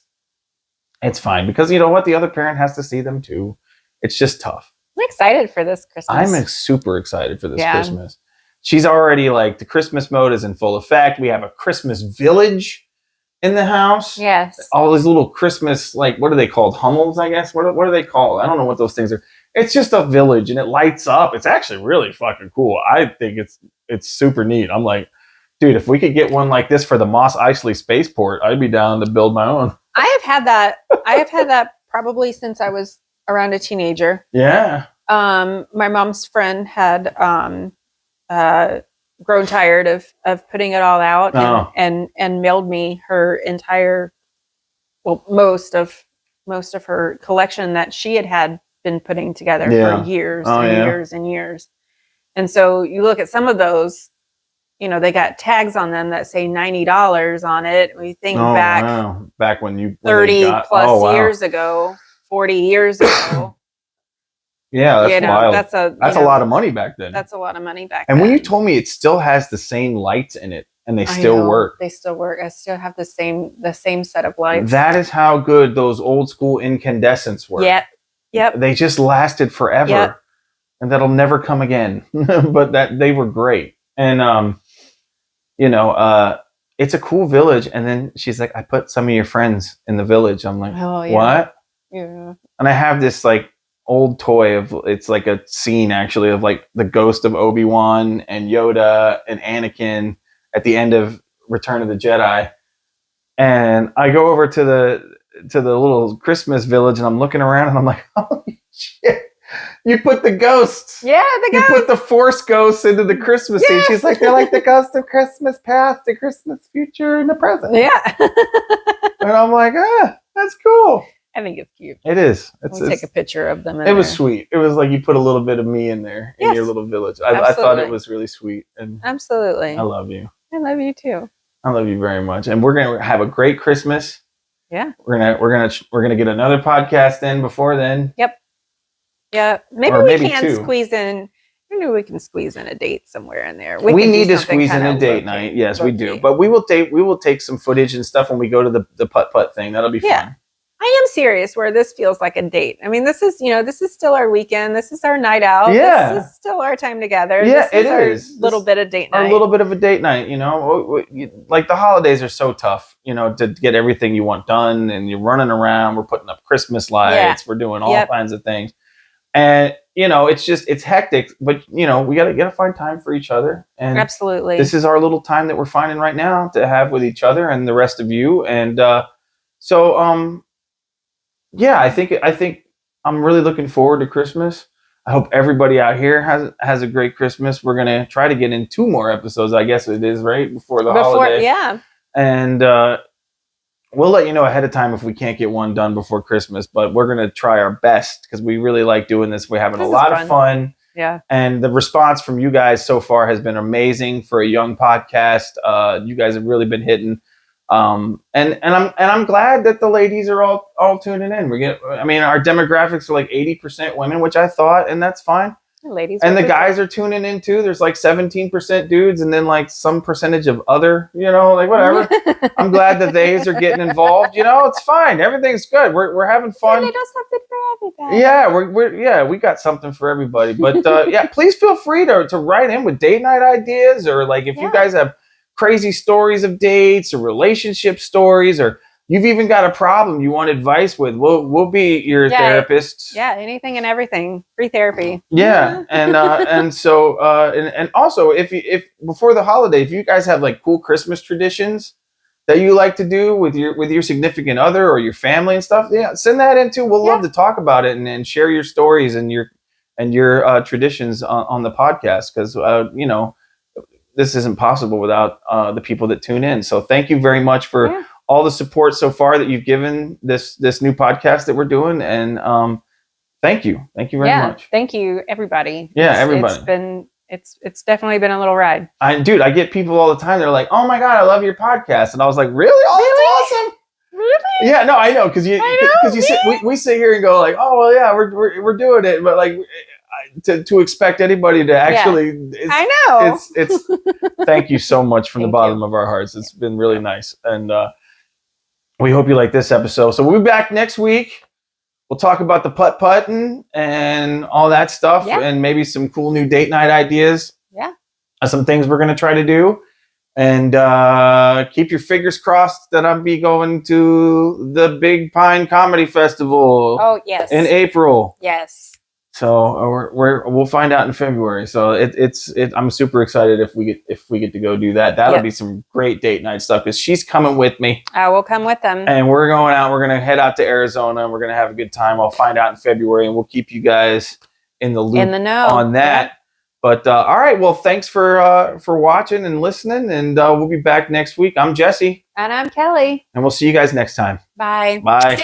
fine because what, the other parent has to see them too. It's just tough. I'm excited for this Christmas. I'm super excited for this Christmas. She's already like, the Christmas mode is in full effect. We have a Christmas village in the house. Yes. All these little Christmas, like, what are they called? Hummels, I guess. What are they called? I don't know what those things are. It's just a village and it lights up. It's actually really fucking cool. I think it's super neat. I'm like, dude, if we could get one like this for the Mos Eisley spaceport, I'd be down to build my own. I have had that probably since I was around a teenager. Yeah. My mom's friend had grown tired of putting it all out and mailed me her entire, most of her collection that she had been putting together for years years and years. And so you look at some of those, they got tags on them that say $90 on it. We think back when 30 plus years ago, 40 years ago. Yeah, that's wild. That's a lot of money back then. That's a lot of money back then. And when you told me it still has the same lights in it and they still work. They still work. I still have the same set of lights. That is how good those old school incandescents were. Yep. They just lasted forever. Yep. And that'll never come again. But they were great. And it's a cool village. And then she's like, I put some of your friends in the village. I'm like, what? Yeah. And I have this like old toy it's like a scene actually of like the ghost of Obi-Wan and Yoda and Anakin at the end of Return of the Jedi. And I go over to the little Christmas village and I'm looking around and I'm like, holy shit. You put the ghosts. Yeah, you put the Force ghosts into the Christmas scene. She's like, they're like the ghosts of Christmas past, the Christmas future, and the present. Yeah. And I'm like, that's cool. I think it's cute. It is. We'll take a picture of them. It was sweet. It was like you put a little bit of me in there in your little village. I thought it was really sweet. And absolutely. I love you. I love you too. I love you very much. And we're gonna have a great Christmas. Yeah. We're gonna get another podcast in before then. Yep. Yeah. Maybe we can squeeze in. Maybe we can squeeze in a date somewhere in there. We need to squeeze in a date night. Yes, we do. But we will take some footage and stuff when we go to the putt thing. That'll be fun. I am serious where this feels like a date. I mean, this is still our weekend. This is our night out. Yeah. This is still our time together. Yeah, it is. Little bit of date night. A little bit of a date night, like the holidays are so tough, to get everything you want done and you're running around. We're putting up Christmas lights. Yeah. We're doing all kinds of things. And, it's hectic, but, we gotta find time for each other. And absolutely. This is our little time that we're finding right now to have with each other and the rest of you. And, yeah, I think I'm really looking forward to Christmas. I hope everybody out here has a great Christmas. We're gonna try to get in 2 more episodes, I guess it is, right before the holiday. Yeah. And we'll let you know ahead of time if we can't get one done before Christmas. But we're gonna try our best because we really like doing this. We're having a lot of fun. Yeah. And the response from you guys so far has been amazing for a young podcast. You guys have really been hitting. And I'm glad that the ladies are all tuning in. Our demographics are like 80% women, which I thought, and that's fine. Ladies and the guys are tuning in too. There's like 17% dudes, and then like some percentage of other, like whatever. I'm glad that theys are getting involved. It's fine. Everything's good. We're having fun. A little something for everybody. Yeah, we got something for everybody. But yeah, please feel free to write in with date night ideas, or like if you guys have crazy stories of dates or relationship stories, or you've even got a problem you want advice with, we'll be your therapists. Yeah, anything and everything. Free therapy. Yeah, and so and also if before the holiday, if you guys have like cool Christmas traditions that you like to do with your significant other or your family and stuff, send that in too. We'll love to talk about it and share your stories and your traditions on the podcast, because this isn't possible without the people that tune in. So thank you very much for all the support so far that you've given this new podcast that we're doing. And thank you very much. Thank you, everybody. Everybody. It's definitely been a little ride. I get people all the time. They're like, "Oh my God, I love your podcast," and I was like, "Really? Oh, that's awesome." Really? Yeah, no, I know, because we sit here and go like, "Oh well, yeah, we're doing it," but like to expect anybody to actually, I know. It's thank you so much from the bottom of our hearts. It's been really nice, and we hope you like this episode. So we'll be back next week. We'll talk about the putt-putting and all that stuff, and maybe some cool new date night ideas. Yeah, some things we're gonna try to do. And keep your fingers crossed that I'll be going to the Big Pine Comedy Festival. Oh yes, in April. Yes. So we'll find out in February. So I'm super excited if we get to go do that. That'll be some great date night stuff, because she's coming with me. I will come with them. And we're going out. We're gonna head out to Arizona. And we're gonna have a good time. I'll find out in February, and we'll keep you guys in the loop, in the know on that. Yeah. But all right, well, thanks for watching and listening, and we'll be back next week. I'm Jesse, and I'm Kelly, and we'll see you guys next time. Bye. Bye.